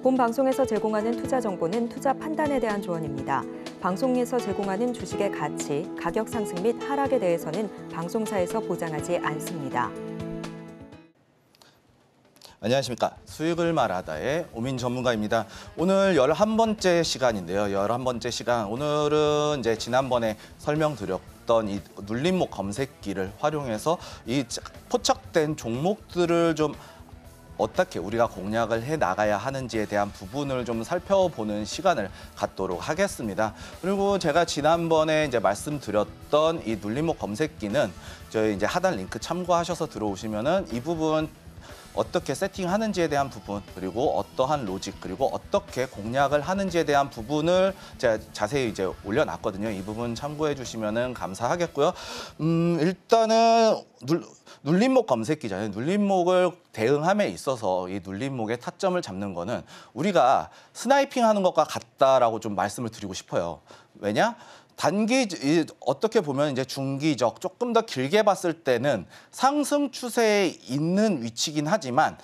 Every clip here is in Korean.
본 방송에서 제공하는 투자 정보는 투자 판단에 대한 조언입니다. 방송에서 제공하는 주식의 가치, 가격 상승 및 하락에 대해서는 방송사에서 보장하지 않습니다. 안녕하십니까. 수익을 말하다의 오민 전문가입니다. 오늘 11번째 시간인데요. 11번째 시간. 오늘은 이제 지난번에 설명드렸던 이 눌림목 검색기를 활용해서 이 포착된 종목들을 좀 어떻게 우리가 공략을 해 나가야 하는지에 대한 부분을 좀 살펴보는 시간을 갖도록 하겠습니다. 그리고 제가 지난번에 이제 말씀드렸던 이 눌림목 검색기는 저희 이제 하단 링크 참고하셔서 들어오시면은 이 부분 어떻게 세팅하는지에 대한 부분, 그리고 어떠한 로직, 그리고 어떻게 공략을 하는지에 대한 부분을 제가 자세히 이제 올려놨거든요. 이 부분 참고해 주시면은 감사하겠고요. 일단은 눌림목 검색기잖아요. 눌림목을 대응함에 있어서 이 눌림목의 타점을 잡는 거는 우리가 스나이핑 하는 것과 같다라고 좀 말씀을 드리고 싶어요. 왜냐? 어떻게 보면 이제 중기적, 조금 더 길게 봤을 때는 상승 추세에 있는 위치긴 하지만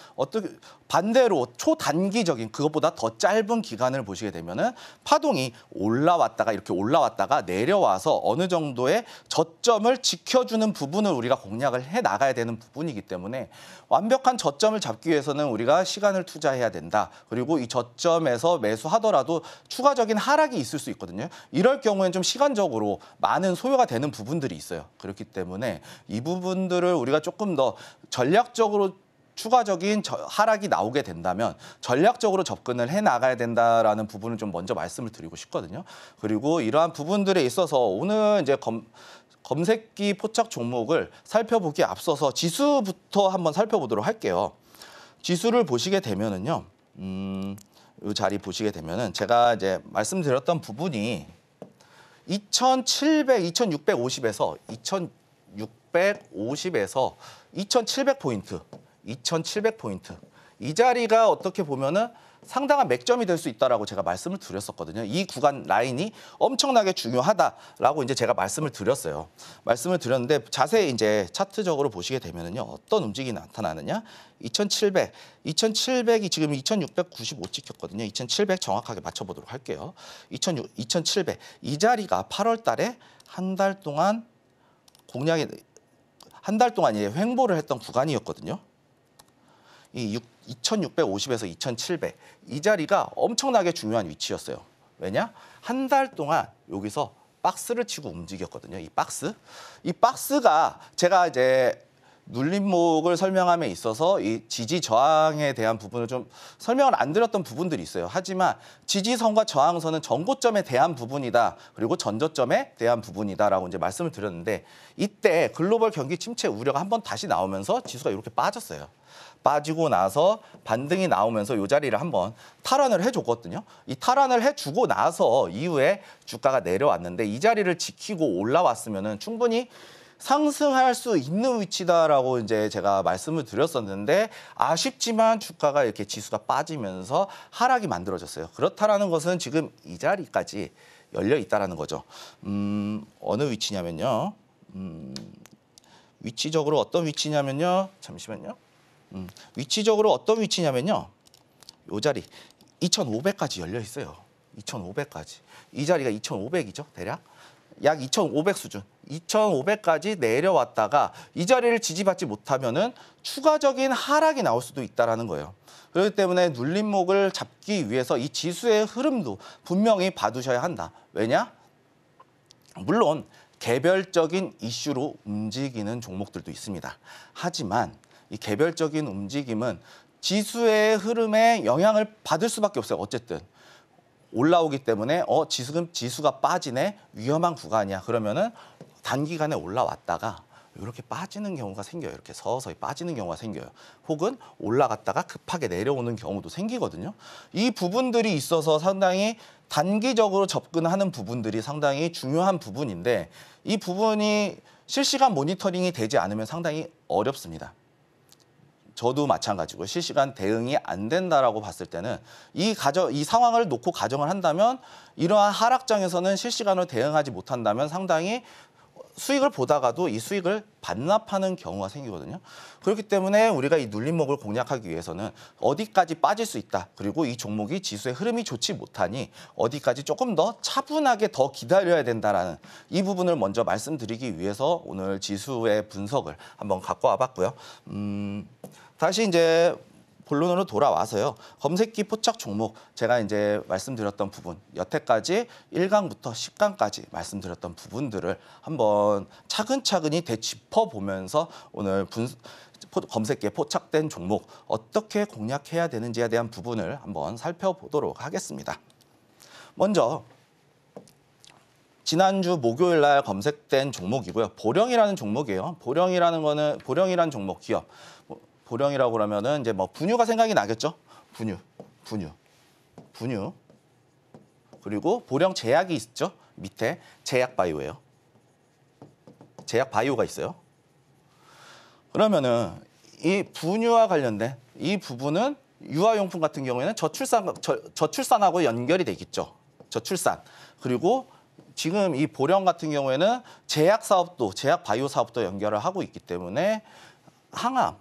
반대로 초단기적인 그것보다 더 짧은 기간을 보시게 되면은 파동이 올라왔다가 이렇게 올라왔다가 내려와서 어느 정도의 저점을 지켜주는 부분을 우리가 공략을 해 나가야 되는 부분이기 때문에 완벽한 저점을 잡기 위해서는 우리가 시간을 투자해야 된다. 그리고 이 저점에서 매수하더라도 추가적인 하락이 있을 수 있거든요. 이럴 경우에는 좀 시간적으로 많은 소요가 되는 부분들이 있어요. 그렇기 때문에 이 부분들을 우리가 조금 더 전략적으로 추가적인 하락이 나오게 된다면 전략적으로 접근을 해 나가야 된다라는 부분을 좀 먼저 말씀을 드리고 싶거든요. 그리고 이러한 부분들에 있어서 오늘 이제 검색기 포착 종목을 살펴보기에 앞서서 지수부터 한번 살펴보도록 할게요. 지수를 보시게 되면은요, 이 자리 보시게 되면은 제가 이제 말씀드렸던 부분이 2650에서 2700포인트. 2700포인트. 이 자리가 어떻게 보면은 상당한 맥점이 될 수 있다라고 제가 말씀을 드렸었거든요. 이 구간 라인이 엄청나게 중요하다라고 이제 제가 말씀을 드렸어요. 말씀을 드렸는데 자세히 이제 차트적으로 보시게 되면은요. 어떤 움직임이 나타나느냐? 2700이 지금 2695 찍혔거든요. 2700 정확하게 맞춰보도록 할게요. 2700. 이 자리가 8월 달에 한 달 동안 횡보를 했던 구간이었거든요. 이 2650에서 2700. 이 자리가 엄청나게 중요한 위치였어요. 왜냐? 한 달 동안 여기서 박스를 치고 움직였거든요. 이 박스가 제가 이제 눌림목을 설명함에 있어서 이 지지 저항에 대한 부분을 좀 설명을 안 드렸던 부분들이 있어요. 하지만 지지선과 저항선은 전고점에 대한 부분이다. 그리고 전저점에 대한 부분이다라고 이제 말씀을 드렸는데 이때 글로벌 경기 침체 우려가 한번 다시 나오면서 지수가 이렇게 빠졌어요. 빠지고 나서 반등이 나오면서 이 자리를 한번 탈환을 해줬거든요. 이 탈환을 해주고 나서 이후에 주가가 내려왔는데 이 자리를 지키고 올라왔으면은 충분히 상승할 수 있는 위치다라고 이제 제가 말씀을 드렸었는데 아쉽지만 주가가 이렇게 지수가 빠지면서 하락이 만들어졌어요. 그렇다라는 것은 지금 이 자리까지 열려 있다라는 거죠. 어느 위치냐면요. 위치적으로 어떤 위치냐면요. 잠시만요. 위치적으로 어떤 위치냐면요. 이 자리 2500까지 열려 있어요. 2500까지. 이 자리가 2500이죠. 대략. 약 2500 수준. 2500까지 내려왔다가 이 자리를 지지받지 못하면은 추가적인 하락이 나올 수도 있다라는 거예요. 그렇기 때문에 눌림목을 잡기 위해서 이 지수의 흐름도 분명히 봐두셔야 한다. 왜냐? 물론 개별적인 이슈로 움직이는 종목들도 있습니다. 하지만 이 개별적인 움직임은 지수의 흐름에 영향을 받을 수밖에 없어요. 어쨌든 올라오기 때문에 지수가 빠지네, 위험한 구간이야. 그러면은 단기간에 올라왔다가 이렇게 빠지는 경우가 생겨요. 이렇게 서서히 빠지는 경우가 생겨요. 혹은 올라갔다가 급하게 내려오는 경우도 생기거든요. 이 부분들이 있어서 상당히 단기적으로 접근하는 부분들이 상당히 중요한 부분인데 이 부분이 실시간 모니터링이 되지 않으면 상당히 어렵습니다. 저도 마찬가지고 실시간 대응이 안 된다라고 봤을 때는 이 상황을 놓고 가정을 한다면 이러한 하락장에서는 실시간으로 대응하지 못한다면 상당히 수익을 보다가도 이 수익을 반납하는 경우가 생기거든요. 그렇기 때문에 우리가 이 눌림목을 공략하기 위해서는 어디까지 빠질 수 있다. 그리고 이 종목이 지수의 흐름이 좋지 못하니 어디까지 조금 더 차분하게 더 기다려야 된다라는 이 부분을 먼저 말씀드리기 위해서 오늘 지수의 분석을 한번 갖고 와봤고요. 다시 이제 본론으로 돌아와서요. 검색기 포착 종목 제가 이제 말씀드렸던 부분 여태까지 1강부터 10강까지 말씀드렸던 부분들을 한번 차근차근히 되짚어보면서 오늘 검색기에 포착된 종목 어떻게 공략해야 되는지에 대한 부분을 한번 살펴보도록 하겠습니다. 먼저 지난주 목요일 날 검색된 종목이고요. 보령이라는 종목이에요. 보령이라는 종목 기업. 보령이라고 그러면은 이제 뭐 분유가 생각이 나겠죠? 분유. 그리고 보령 제약이 있죠? 밑에 제약바이오예요. 제약바이오가 있어요. 그러면은 이 분유와 관련된 이 부분은 유아용품 같은 경우에는 저출산하고 연결이 되겠죠. 저출산. 그리고 지금 이 보령 같은 경우에는 제약 바이오 사업도 연결을 하고 있기 때문에 항암,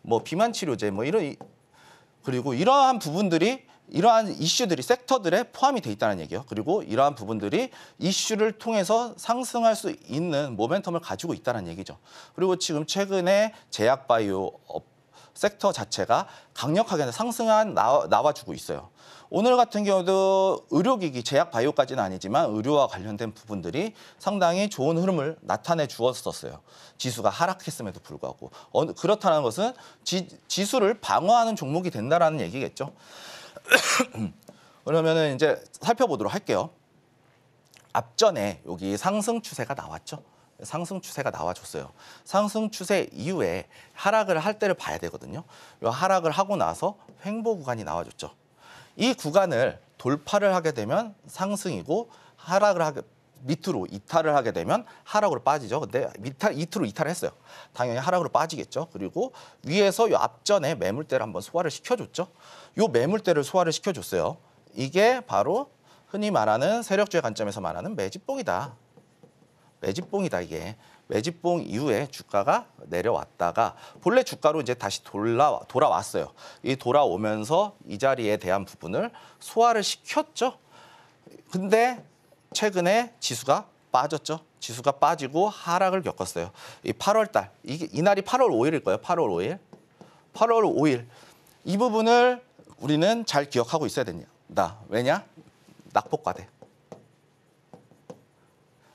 뭐 비만 치료제 그리고 이러한 부분들이 이러한 이슈들이 섹터들에 포함이 돼 있다는 얘기예요. 그리고 이러한 부분들이 이슈를 통해서 상승할 수 있는 모멘텀을 가지고 있다는 얘기죠. 그리고 지금 최근에 제약 바이오 섹터 자체가 강력하게 나와주고 있어요. 오늘 같은 경우도 의료기기, 제약 바이오까지는 아니지만 의료와 관련된 부분들이 상당히 좋은 흐름을 나타내 주었었어요. 지수가 하락했음에도 불구하고. 그렇다는 것은 지수를 방어하는 종목이 된다라는 얘기겠죠. 그러면은 이제 살펴보도록 할게요. 앞전에 여기 상승 추세가 나왔죠. 상승 추세가 나와줬어요. 상승 추세 이후에 하락을 할 때를 봐야 되거든요. 이 하락을 하고 나서 횡보 구간이 나와줬죠. 이 구간을 돌파를 하게 되면 상승이고 밑으로 이탈을 하게 되면 하락으로 빠지죠. 근데 밑으로 이탈을 했어요. 당연히 하락으로 빠지겠죠. 그리고 위에서 이 앞전에 매물대를 한번 소화를 시켜줬죠. 이 매물대를 소화를 시켜줬어요. 이게 바로 흔히 말하는 세력주의 관점에서 말하는 매집봉이다. 이게. 매집봉 이후에 주가가 내려왔다가 본래 주가로 이제 다시 돌아왔어요. 이 돌아오면서 이 자리에 대한 부분을 소화를 시켰죠. 근데 최근에 지수가 빠졌죠. 지수가 빠지고 하락을 겪었어요. 이 8월 달, 이날이 8월 5일일 거예요. 8월 5일. 8월 5일. 이 부분을 우리는 잘 기억하고 있어야 된다. 왜냐? 낙폭과대.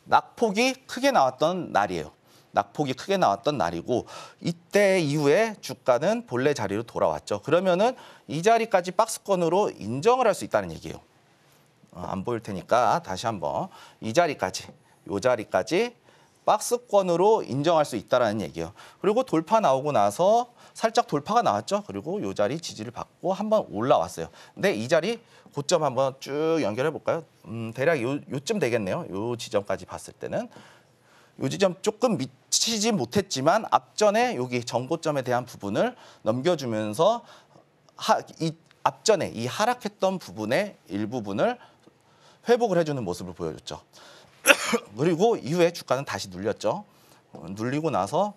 낙폭이 크게 나왔던 날이에요. 낙폭이 크게 나왔던 날이고 이때 이후에 주가는 본래 자리로 돌아왔죠. 그러면은 이 자리까지 박스권으로 인정을 할 수 있다는 얘기예요. 안 보일 테니까 다시 한번 이 자리까지 박스권으로 인정할 수 있다는 얘기예요. 그리고 돌파 나오고 나서 살짝 돌파가 나왔죠. 그리고 이 자리 지지를 받고 한번 올라왔어요. 근데 이 자리 고점 한번 쭉 연결해 볼까요? 대략 요쯤 되겠네요. 요 지점까지 봤을 때는 요 지점 조금 미치지 못했지만 앞전에 여기 전고점에 대한 부분을 넘겨주면서 앞전에 이 하락했던 부분의 일부분을 회복을 해주는 모습을 보여줬죠. 그리고 이후에 주가는 다시 눌렸죠. 눌리고 나서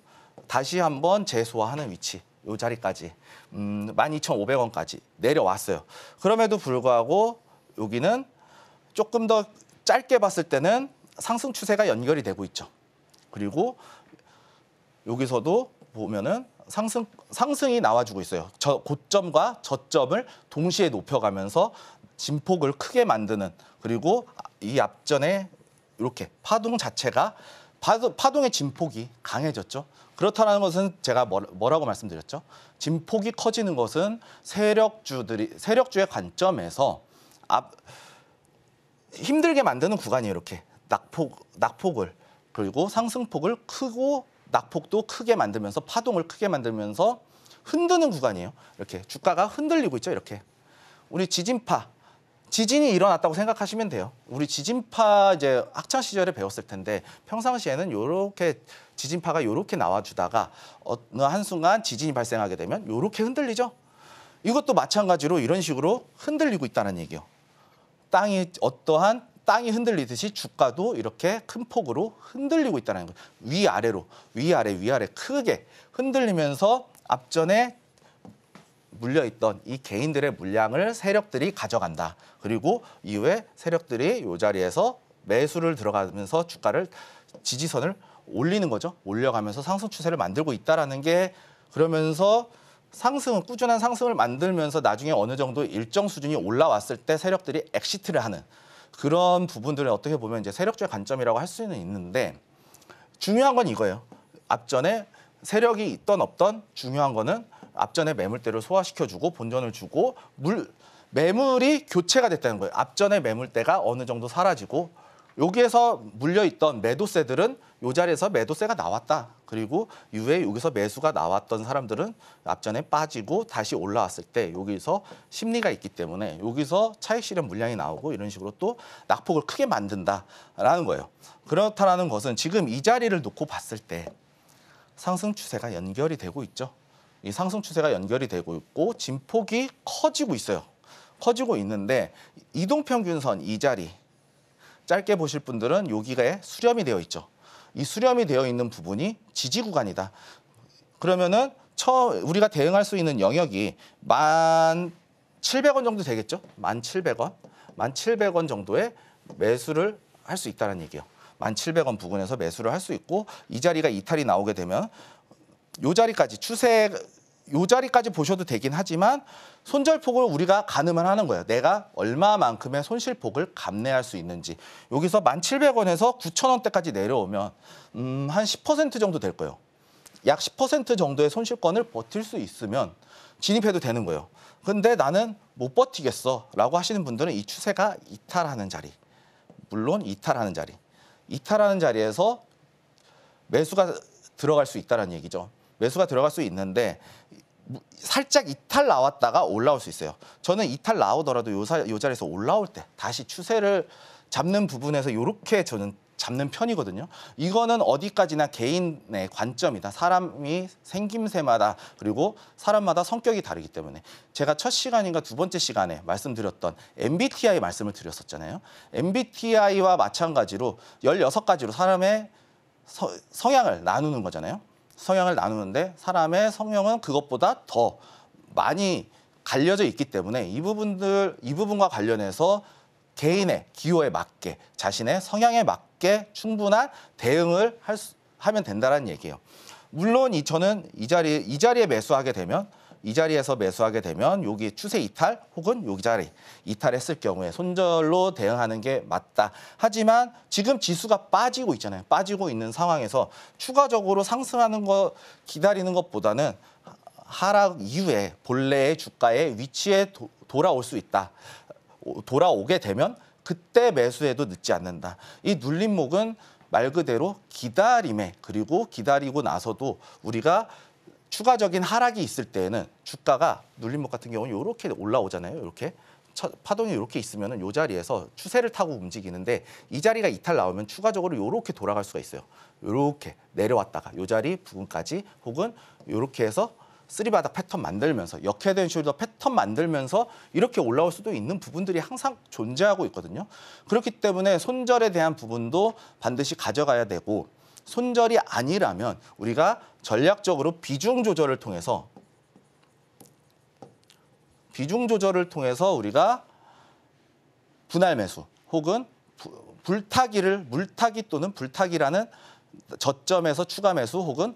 다시 한번 재소화하는 위치, 이 자리까지 12,500원까지 내려왔어요. 그럼에도 불구하고 여기는 조금 더 짧게 봤을 때는 상승 추세가 연결이 되고 있죠. 그리고 여기서도 보면은 상승이 나와주고 있어요. 고점과 저점을 동시에 높여가면서 진폭을 크게 만드는, 그리고 이 앞전에 이렇게 파동 자체가 파동의 진폭이 강해졌죠. 그렇다는 것은 제가 뭐라고 말씀드렸죠? 진폭이 커지는 것은 세력주의 관점에서 힘들게 만드는 구간이에요. 이렇게 낙폭을, 그리고 상승폭을 크고 낙폭도 크게 만들면서 파동을 크게 만들면서 흔드는 구간이에요. 이렇게 주가가 흔들리고 있죠. 이렇게 우리 지진이 일어났다고 생각하시면 돼요. 우리 지진파 이제 학창 시절에 배웠을 텐데 평상시에는 이렇게 지진파가 이렇게 나와주다가 어느 한순간 지진이 발생하게 되면 이렇게 흔들리죠. 이것도 마찬가지로 이런 식으로 흔들리고 있다는 얘기예요. 땅이 어떠한 땅이 흔들리듯이 주가도 이렇게 큰 폭으로 흔들리고 있다는 거예요. 위아래로, 위아래 크게 흔들리면서 앞전에 물려있던 이 개인들의 물량을 세력들이 가져간다. 그리고 이후에 세력들이 이 자리에서 매수를 들어가면서 주가를 지지선을 올리는 거죠. 올려가면서 상승 추세를 만들고 있다라는 게, 그러면서 상승은 꾸준한 상승을 만들면서 나중에 어느 정도 일정 수준이 올라왔을 때 세력들이 엑시트를 하는 그런 부분들은 어떻게 보면 이제 세력주의 관점이라고 할 수는 있는데, 중요한 건 이거예요. 앞전에 세력이 있던 없던 중요한 거는 앞전에 매물대를 소화시켜주고 본전을 주고 매물이 교체가 됐다는 거예요. 앞전에 매물대가 어느 정도 사라지고 여기에서 물려있던 매도세들은 이 자리에서 매도세가 나왔다. 그리고 이후에 여기서 매수가 나왔던 사람들은 앞전에 빠지고 다시 올라왔을 때 여기서 심리가 있기 때문에 여기서 차익 실현 물량이 나오고 이런 식으로 또 낙폭을 크게 만든다라는 거예요. 그렇다라는 것은 지금 이 자리를 놓고 봤을 때 상승 추세가 연결이 되고 있죠. 이 상승 추세가 연결이 되고 있고 진폭이 커지고 있어요. 커지고 있는데 이동평균선 이 자리 짧게 보실 분들은 여기가 수렴이 되어 있죠. 이 수렴이 되어 있는 부분이 지지 구간이다. 그러면은 우리가 대응할 수 있는 영역이 1,700원 정도 되겠죠. 1,700원. 1,700원 정도의 매수를 할 수 있다는 얘기예요. 1,700원 부근에서 매수를 할 수 있고 이 자리가 이탈이 나오게 되면 이 자리까지 이 자리까지 보셔도 되긴 하지만 손절폭을 우리가 가늠을 하는 거예요. 내가 얼마만큼의 손실폭을 감내할 수 있는지. 여기서 1,700원에서 9,000원대까지 내려오면 한 10% 정도 될 거예요. 약 10% 정도의 손실권을 버틸 수 있으면 진입해도 되는 거예요. 근데 나는 못 버티겠어 라고 하시는 분들은 이 추세가 이탈하는 자리. 물론 이탈하는 자리. 이탈하는 자리에서 매수가 들어갈 수 있다는 얘기죠. 매수가 들어갈 수 있는데 살짝 이탈 나왔다가 올라올 수 있어요. 저는 이탈 나오더라도 요 자리에서 올라올 때 다시 추세를 잡는 부분에서 이렇게 저는 잡는 편이거든요. 이거는 어디까지나 개인의 관점이다. 사람이 생김새마다 그리고 사람마다 성격이 다르기 때문에 제가 첫 시간인가 두 번째 시간에 말씀드렸던 MBTI 말씀을 드렸었잖아요. MBTI와 마찬가지로 16가지로 사람의 성향을 나누는 거잖아요. 성향을 나누는데 사람의 성향은 그것보다 더 많이 갈려져 있기 때문에 이 부분과 관련해서 개인의 기호에 맞게 자신의 성향에 맞게 충분한 대응을 하면 된다는 얘기예요. 물론 저는 이 자리에 매수하게 되면 이 자리에서 매수하게 되면 여기 추세 이탈 혹은 여기 자리 이탈했을 경우에 손절로 대응하는 게 맞다. 하지만 지금 지수가 빠지고 있잖아요. 빠지고 있는 상황에서 추가적으로 상승하는 거 기다리는 것보다는 하락 이후에 본래의 주가의 위치에 돌아올 수 있다. 돌아오게 되면 그때 매수해도 늦지 않는다. 이 눌림목은 말 그대로 기다림에 그리고 기다리고 나서도 우리가 추가적인 하락이 있을 때에는 주가가 눌림목 같은 경우는 이렇게 올라오잖아요. 이렇게 파동이 이렇게 있으면 이 자리에서 추세를 타고 움직이는데 이 자리가 이탈 나오면 추가적으로 이렇게 돌아갈 수가 있어요. 이렇게 내려왔다가 이 자리 부근까지 혹은 이렇게 해서 쓰리바닥 패턴 만들면서 역헤드 앤 숄더 패턴 만들면서 이렇게 올라올 수도 있는 부분들이 항상 존재하고 있거든요. 그렇기 때문에 손절에 대한 부분도 반드시 가져가야 되고 손절이 아니라면 우리가 전략적으로 비중 조절을 통해서 우리가 분할 매수 혹은 물타기 또는 불타기라는 저점에서 추가 매수 혹은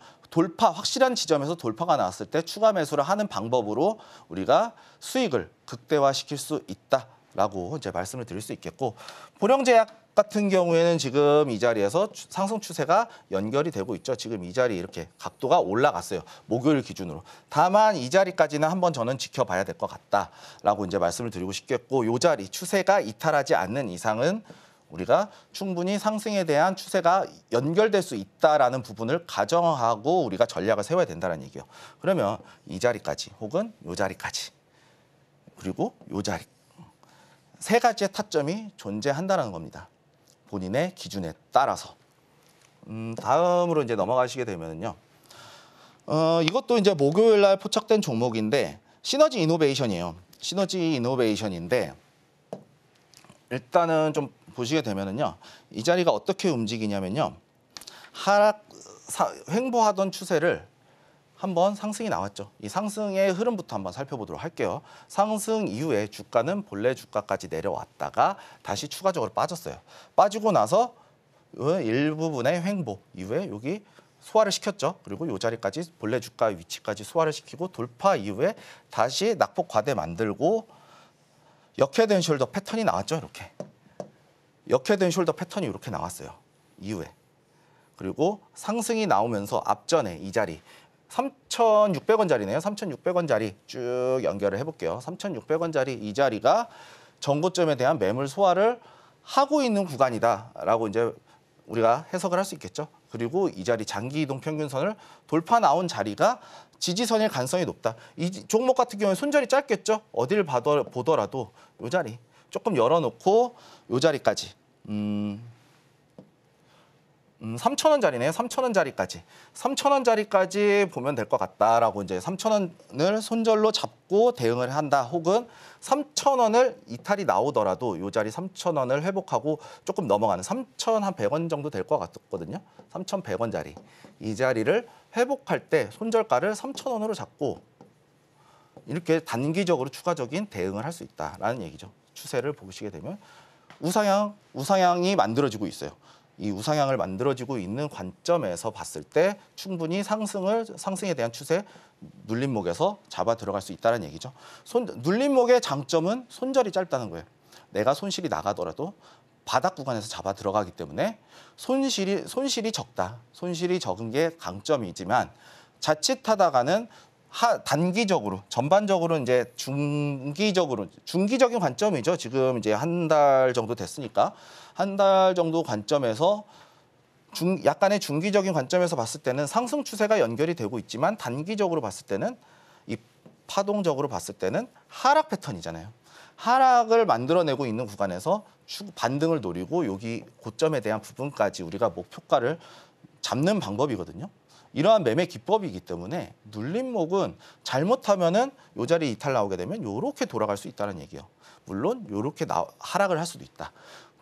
확실한 지점에서 돌파가 나왔을 때 추가 매수를 하는 방법으로 우리가 수익을 극대화시킬 수 있다라고 이제 말씀을 드릴 수 있겠고, 보령제약 같은 경우에는 지금 이 자리에서 상승 추세가 연결이 되고 있죠. 지금 이 자리 이렇게 각도가 올라갔어요. 목요일 기준으로. 다만 이 자리까지는 한번 저는 지켜봐야 될 것 같다라고 이제 말씀을 드리고 싶겠고, 이 자리 추세가 이탈하지 않는 이상은 우리가 충분히 상승에 대한 추세가 연결될 수 있다라는 부분을 가정하고 우리가 전략을 세워야 된다는 얘기예요. 그러면 이 자리까지 혹은 이 자리까지 그리고 이 자리 세 가지의 타점이 존재한다는 겁니다. 본인의 기준에 따라서. 다음으로 이제 넘어가시게 되면요. 이것도 이제 목요일 날 포착된 종목인데 시너지 이노베이션이에요. 시너지 이노베이션인데 일단은 좀 보시게 되면은요. 이 자리가 어떻게 움직이냐면요. 횡보하던 추세를 한번 상승이 나왔죠. 이 상승의 흐름부터 한번 살펴보도록 할게요. 상승 이후에 주가는 본래 주가까지 내려왔다가 다시 추가적으로 빠졌어요. 빠지고 나서 일부분의 횡보 이후에 여기 소화를 시켰죠. 그리고 이 자리까지 본래 주가 위치까지 소화를 시키고 돌파 이후에 다시 낙폭 과대 만들고 역회된 숄더 패턴이 나왔죠. 이렇게. 역회된 숄더 패턴이 이렇게 나왔어요. 이후에. 그리고 상승이 나오면서 앞전에 이 자리 3,600원짜리네요. 3,600원짜리 쭉 연결을 해볼게요. 3,600원짜리 이 자리가 전고점에 대한 매물 소화를 하고 있는 구간이다라고 이제 우리가 해석을 할 수 있겠죠. 그리고 이 자리 장기 이동 평균선을 돌파 나온 자리가 지지선일 가능성이 높다. 이 종목 같은 경우에 손절이 짧겠죠. 어딜 보더라도 이 자리 조금 열어놓고 이 자리까지 3,000원짜리네요. 3,000원짜리까지. 3,000원짜리까지 보면 될 것 같다라고 이제 3,000원을 손절로 잡고 대응을 한다. 혹은 3,000원을 이탈이 나오더라도 이 자리 3,000원을 회복하고 조금 넘어가는 3,100원 정도 될 것 같거든요. 3,100원짜리. 이 자리를 회복할 때 손절가를 3,000원으로 잡고 이렇게 단기적으로 추가적인 대응을 할 수 있다라는 얘기죠. 추세를 보시게 되면 우상향이 만들어지고 있어요. 이 우상향을 만들어지고 있는 관점에서 봤을 때 충분히 상승에 대한 추세 눌림목에서 잡아 들어갈 수 있다는 얘기죠. 눌림목의 장점은 손절이 짧다는 거예요. 내가 손실이 나가더라도 바닥 구간에서 잡아 들어가기 때문에 손실이 적다. 손실이 적은 게 강점이지만 자칫하다가는 단기적으로 전반적으로 이제 중기적인 관점이죠. 지금 이제 한 달 정도 됐으니까 한 달 정도 관점에서 약간의 중기적인 관점에서 봤을 때는 상승 추세가 연결이 되고 있지만 단기적으로 봤을 때는 이 파동적으로 봤을 때는 하락 패턴이잖아요. 하락을 만들어내고 있는 구간에서 반등을 노리고 여기 고점에 대한 부분까지 우리가 목표가를 잡는 방법이거든요. 이러한 매매 기법이기 때문에 눌림목은 잘못하면은 요 자리 이탈 나오게 되면 요렇게 돌아갈 수 있다는 얘기예요. 물론 요렇게 하락을 할 수도 있다.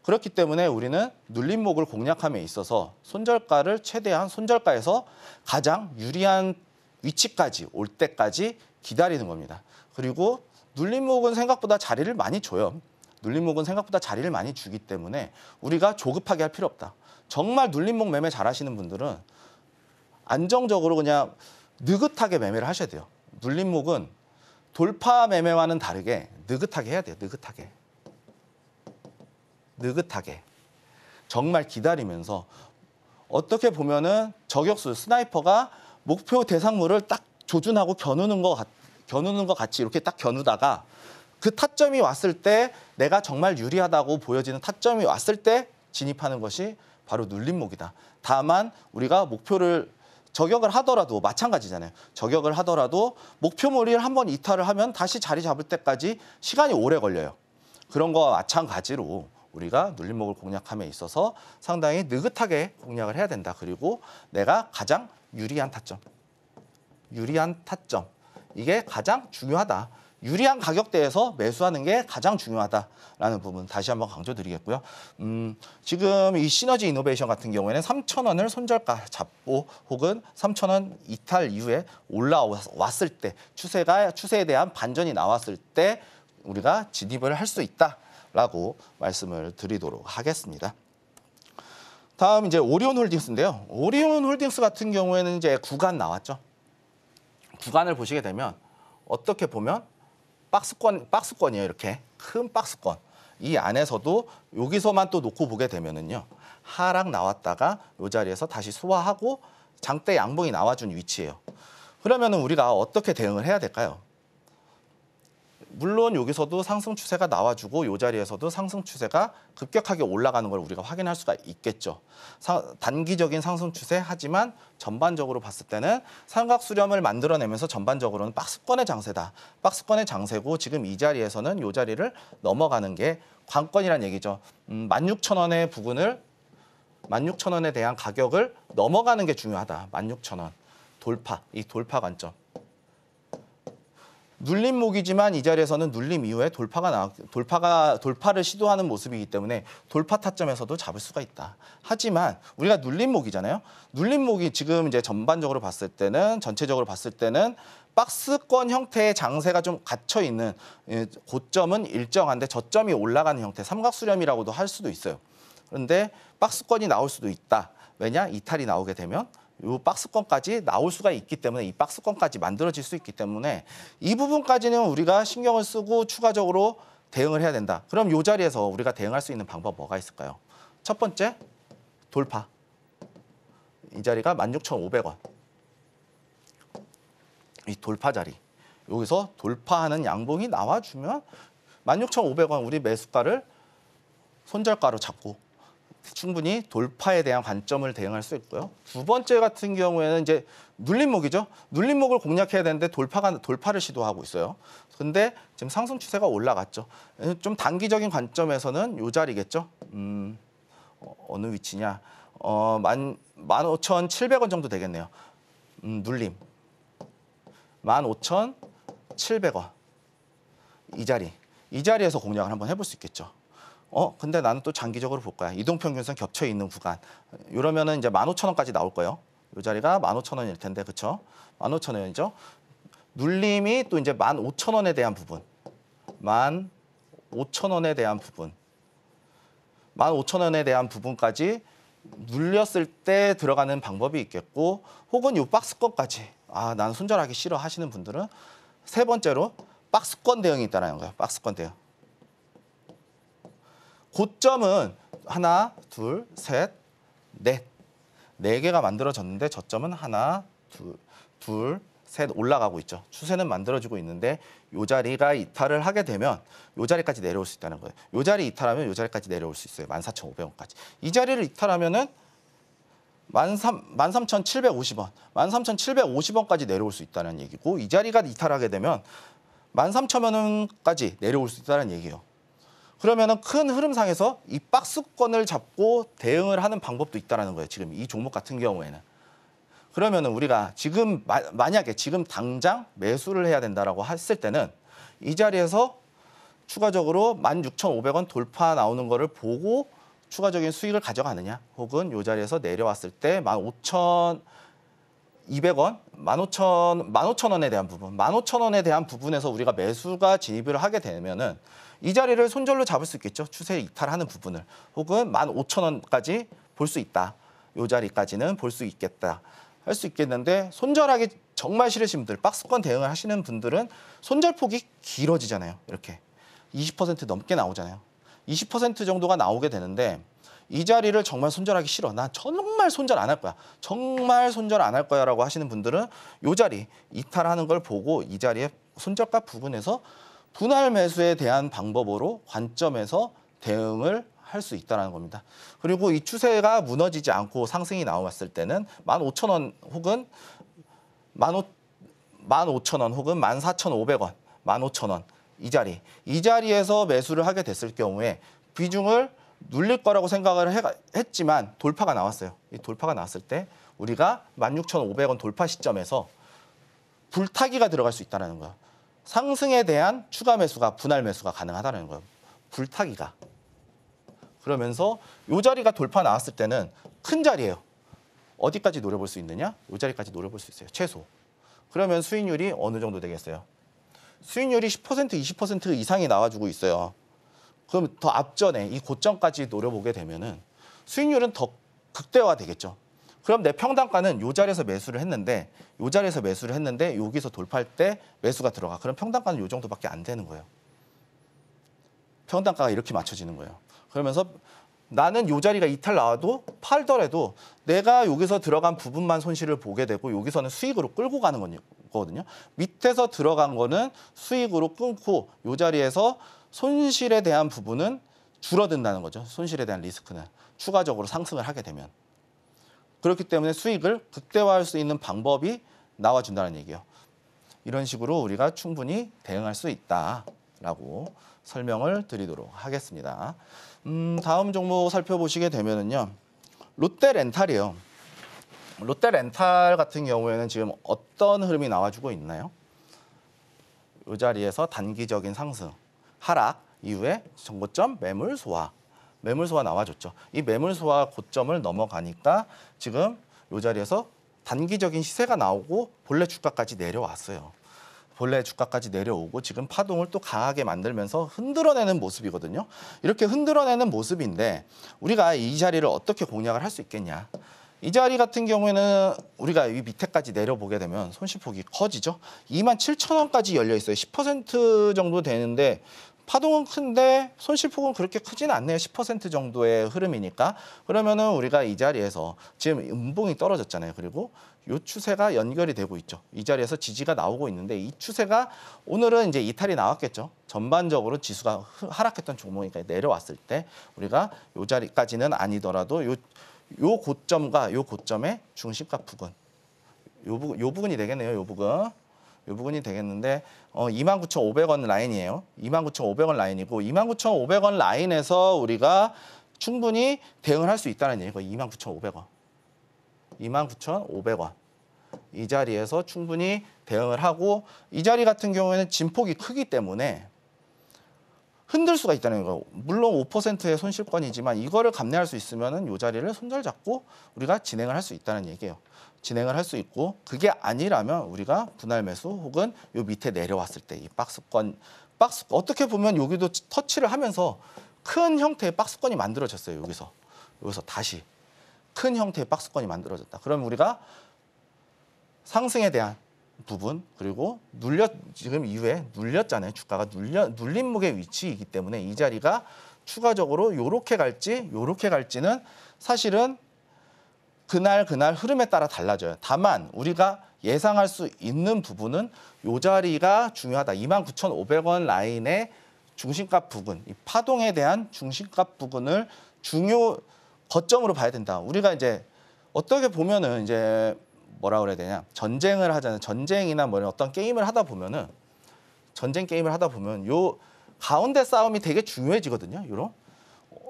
그렇기 때문에 우리는 눌림목을 공략함에 있어서 손절가를 최대한 손절가에서 가장 유리한 위치까지 올 때까지 기다리는 겁니다. 그리고 눌림목은 생각보다 자리를 많이 줘요. 눌림목은 생각보다 자리를 많이 주기 때문에 우리가 조급하게 할 필요 없다. 정말 눌림목 매매 잘하시는 분들은 안정적으로 그냥 느긋하게 매매를 하셔야 돼요. 눌림목은 돌파 매매와는 다르게 느긋하게 해야 돼요. 느긋하게. 정말 기다리면서 어떻게 보면은 저격수 스나이퍼가 목표 대상물을 딱 조준하고 겨누는 것 같이 이렇게 딱 겨누다가 그 타점이 왔을 때 내가 정말 유리하다고 보여지는 타점이 왔을 때 진입하는 것이 바로 눌림목이다. 다만 우리가 목표를 저격을 하더라도 마찬가지잖아요. 저격을 하더라도 목표물을 한번 이탈을 하면 다시 자리 잡을 때까지 시간이 오래 걸려요. 그런 거와 마찬가지로 우리가 눌림목을 공략함에 있어서 상당히 느긋하게 공략을 해야 된다. 그리고 내가 가장 유리한 타점. 이게 가장 중요하다. 유리한 가격대에서 매수하는 게 가장 중요하다라는 부분 다시 한번 강조드리겠고요. 지금 이 시너지 이노베이션 같은 경우에는 3,000원을 손절가 잡고 혹은 3,000원 이탈 이후에 올라왔을 때 추세에 대한 반전이 나왔을 때 우리가 진입을 할 수 있다라고 말씀을 드리도록 하겠습니다. 다음 이제 오리온 홀딩스인데요. 오리온 홀딩스 같은 경우에는 이제 구간 나왔죠. 구간을 보시게 되면 어떻게 보면 박스권이에요. 이렇게 큰 박스권. 이 안에서도 여기서만 또 놓고 보게 되면은요. 하락 나왔다가 이 자리에서 다시 소화하고 장대 양봉이 나와준 위치예요. 그러면은 우리가 어떻게 대응을 해야 될까요? 물론 여기서도 상승 추세가 나와주고 이 자리에서도 상승 추세가 급격하게 올라가는 걸 우리가 확인할 수가 있겠죠. 단기적인 상승 추세 하지만 전반적으로 봤을 때는 삼각 수렴을 만들어내면서 전반적으로는 박스권의 장세다. 박스권의 장세고 지금 이 자리에서는 이 자리를 넘어가는 게 관건이란 얘기죠. 16,000원의 부근을 16,000원에 대한 가격을 넘어가는 게 중요하다. 16,000원 돌파, 이 돌파 관점. 눌림목이지만 이 자리에서는 눌림 이후에 돌파를 시도하는 모습이기 때문에 돌파 타점에서도 잡을 수가 있다. 하지만 우리가 눌림목이잖아요. 눌림목이 지금 이제 전반적으로 봤을 때는 전체적으로 봤을 때는 박스권 형태의 장세가 좀 갇혀 있는 고점은 일정한데 저점이 올라가는 형태, 삼각수렴이라고도 할 수도 있어요. 그런데 박스권이 나올 수도 있다. 왜냐? 이탈이 나오게 되면 이 박스권까지 나올 수가 있기 때문에 이 박스권까지 만들어질 수 있기 때문에 이 부분까지는 우리가 신경을 쓰고 추가적으로 대응을 해야 된다. 그럼 이 자리에서 우리가 대응할 수 있는 방법 뭐가 있을까요? 첫 번째, 돌파. 이 자리가 16,500원. 이 돌파 자리. 여기서 돌파하는 양봉이 나와주면 16,500원 우리 매수가를 손절가로 잡고 충분히 돌파에 대한 관점을 대응할 수 있고요. 두 번째 같은 경우에는 이제 눌림목이죠. 눌림목을 공략해야 되는데 돌파를 시도하고 있어요. 근데 지금 상승 추세가 올라갔죠. 좀 단기적인 관점에서는 이 자리겠죠. 어느 위치냐? 15,700원 정도 되겠네요. 눌림. 15,700원. 이 자리에서 공략을 한번 해볼 수 있겠죠. 근데 나는 또 장기적으로 볼 거야. 이동평균선 겹쳐 있는 구간. 이러면은 이제 15,000원까지 나올 거예요. 이 자리가 15,000원일 텐데, 그렇죠? 15,000원이죠. 눌림이 또 이제 15,000원에 대한 부분. 15,000원에 대한 부분. 15,000원에 대한 부분까지 눌렸을 때 들어가는 방법이 있겠고, 혹은 이 박스권까지. 나는 손절하기 싫어 하시는 분들은 세 번째로 박스권 대응이 있다는 거예요. 박스권 대응. 고점은 하나, 둘, 셋, 넷. 4개가 만들어졌는데 저점은 하나, 둘, 셋 올라가고 있죠. 추세는 만들어지고 있는데 이 자리가 이탈을 하게 되면 이 자리까지 내려올 수 있다는 거예요. 이 자리 이탈하면 이 자리까지 내려올 수 있어요. 14,500원까지. 이 자리를 이탈하면은 13,750원, 13,750원까지 내려올 수 있다는 얘기고 이 자리가 이탈하게 되면 13,000원까지 내려올 수 있다는 얘기예요. 그러면은 큰 흐름상에서 이 박스권을 잡고 대응을 하는 방법도 있다는 거예요. 지금 이 종목 같은 경우에는. 그러면은 우리가 지금 만약에 지금 당장 매수를 해야 된다라고 했을 때는 이 자리에서 추가적으로 16,500원 돌파 나오는 거를 보고 추가적인 수익을 가져가느냐, 혹은 이 자리에서 내려왔을 때 15,200원, 15,000원에 대한 부분, 15,000원에 대한 부분에서 우리가 매수가 진입을 하게 되면은 이 자리를 손절로 잡을 수 있겠죠. 추세 이탈하는 부분을. 혹은 15,000원까지 볼 수 있다. 이 자리까지는 볼 수 있겠다. 할 수 있겠는데 손절하기 정말 싫으신 분들, 박스권 대응을 하시는 분들은 손절폭이 길어지잖아요. 이렇게 20% 넘게 나오잖아요. 20% 정도가 나오게 되는데 이 자리를 정말 손절하기 싫어. 난 정말 손절 안 할 거야. 정말 손절 안 할 거야 라고 하시는 분들은 이 자리 이탈하는 걸 보고 이 자리에 손절가 부근에서 분할 매수에 대한 방법으로 관점에서 대응을 할 수 있다는 겁니다. 그리고 이 추세가 무너지지 않고 상승이 나왔을 때는 15,000원 혹은 15,000원 혹은 14,500원, 15,000원 이 자리에서 매수를 하게 됐을 경우에 비중을 눌릴 거라고 생각을 했지만 돌파가 나왔어요. 이 돌파가 나왔을 때 우리가 16,500원 돌파 시점에서 불타기가 들어갈 수 있다는 거예요. 상승에 대한 추가 매수가, 분할 매수가 가능하다는 거예요. 불타기가. 그러면서 이 자리가 돌파 나왔을 때는 큰 자리예요. 어디까지 노려볼 수 있느냐? 이 자리까지 노려볼 수 있어요. 최소. 그러면 수익률이 어느 정도 되겠어요? 수익률이 10%, 20% 이상이 나와주고 있어요. 그럼 더 앞전에 이 고점까지 노려보게 되면은 수익률은 더 극대화되겠죠. 그럼 내 평단가는 이 자리에서 매수를 했는데 여기서 돌파할 때 매수가 들어가. 그럼 평단가는 이 정도밖에 안 되는 거예요. 평단가가 이렇게 맞춰지는 거예요. 그러면서 나는 이 자리가 이탈 나와도 팔더라도 내가 여기서 들어간 부분만 손실을 보게 되고 여기서는 수익으로 끌고 가는 거거든요. 밑에서 들어간 거는 수익으로 끊고 이 자리에서 손실에 대한 부분은 줄어든다는 거죠. 손실에 대한 리스크는 추가적으로 상승을 하게 되면. 그렇기 때문에 수익을 극대화할 수 있는 방법이 나와준다는 얘기예요. 이런 식으로 우리가 충분히 대응할 수 있다라고 설명을 드리도록 하겠습니다. 다음 종목 살펴보시게 되면은요. 롯데렌탈이에요. 롯데렌탈 같은 경우에는 지금 어떤 흐름이 나와주고 있나요? 이 자리에서 단기적인 상승, 하락 이후에 전고점 매물 소화. 매물 소화 나와줬죠. 이 매물 소화 고점을 넘어가니까 지금 이 자리에서 단기적인 시세가 나오고 본래 주가까지 내려왔어요. 본래 주가까지 내려오고 지금 파동을 또 강하게 만들면서 흔들어내는 모습이거든요. 이렇게 흔들어내는 모습인데 우리가 이 자리를 어떻게 공략을 할 수 있겠냐. 이 자리 같은 경우에는 우리가 이 밑에까지 내려보게 되면 손실폭이 커지죠. 27,000원까지 열려 있어요. 10% 정도 되는데 파동은 큰데 손실폭은 그렇게 크지는 않네요. 10% 정도의 흐름이니까. 그러면은 우리가 이 자리에서 지금 음봉이 떨어졌잖아요. 그리고 이 추세가 연결이 되고 있죠. 이 자리에서 지지가 나오고 있는데 이 추세가 오늘은 이제 이탈이 나왔겠죠. 전반적으로 지수가 하락했던 종목이니까 내려왔을 때 우리가 이 자리까지는 아니더라도 요 고점과 요 고점의 중심가 부근 요 부분이 되겠네요. 요 부분이 되겠는데 29,500원 라인이에요. 29,500원 라인이고 29,500원 라인에서 우리가 충분히 대응을 할 수 있다는 얘기고 29,500원. 29,500원. 이 자리에서 충분히 대응을 하고 이 자리 같은 경우에는 진폭이 크기 때문에 흔들 수가 있다는 거예요. 물론 5%의 손실권이지만 이거를 감내할 수 있으면은 이 자리를 손절잡고 우리가 진행을 할 수 있다는 얘기예요. 진행을 할 수 있고 그게 아니라면 우리가 분할 매수 혹은 요 밑에 내려왔을 때 이 박스권 어떻게 보면 여기도 터치를 하면서 큰 형태의 박스권이 만들어졌어요. 여기서 다시 큰 형태의 박스권이 만들어졌다. 그럼 우리가 상승에 대한 부분 그리고 지금 이후에 눌렸잖아요. 주가가 눌림목의 위치이기 때문에 이 자리가 추가적으로 요렇게 갈지는 사실은 그날 흐름에 따라 달라져요. 다만 우리가 예상할 수 있는 부분은 이 자리가 중요하다. 29,500원 라인의 중심값 부분, 이 파동에 대한 중심값 부분을 중요 거점으로 봐야 된다. 우리가 이제 어떻게 보면은 이제 뭐라 그래야 되냐? 전쟁을 하잖아요. 전쟁이나 뭐 어떤 게임을 하다 보면은 전쟁 게임을 하다 보면 요 가운데 싸움이 되게 중요해지거든요.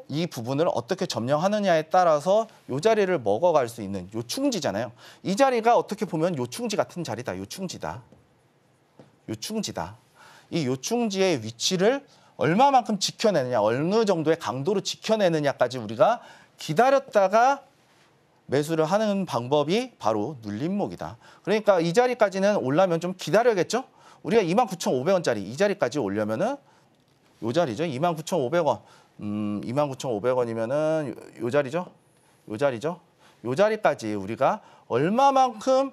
이 부분을 어떻게 점령하느냐에 따라서 요 자리를 먹어갈 수 있는 요 충지잖아요. 이 자리가 어떻게 보면 요 충지 같은 자리다. 요 충지다. 이 요 충지의 위치를 얼마만큼 지켜내느냐, 어느 정도의 강도로 지켜내느냐까지 우리가 기다렸다가 매수를 하는 방법이 바로 눌림목이다. 그러니까 이 자리까지는 올라면 좀 기다려야겠죠? 우리가 29,500원짜리 이 자리까지 오려면은 요 자리죠. 29,500원. 29,500원이면은 요 자리죠. 요 자리까지 우리가 얼마만큼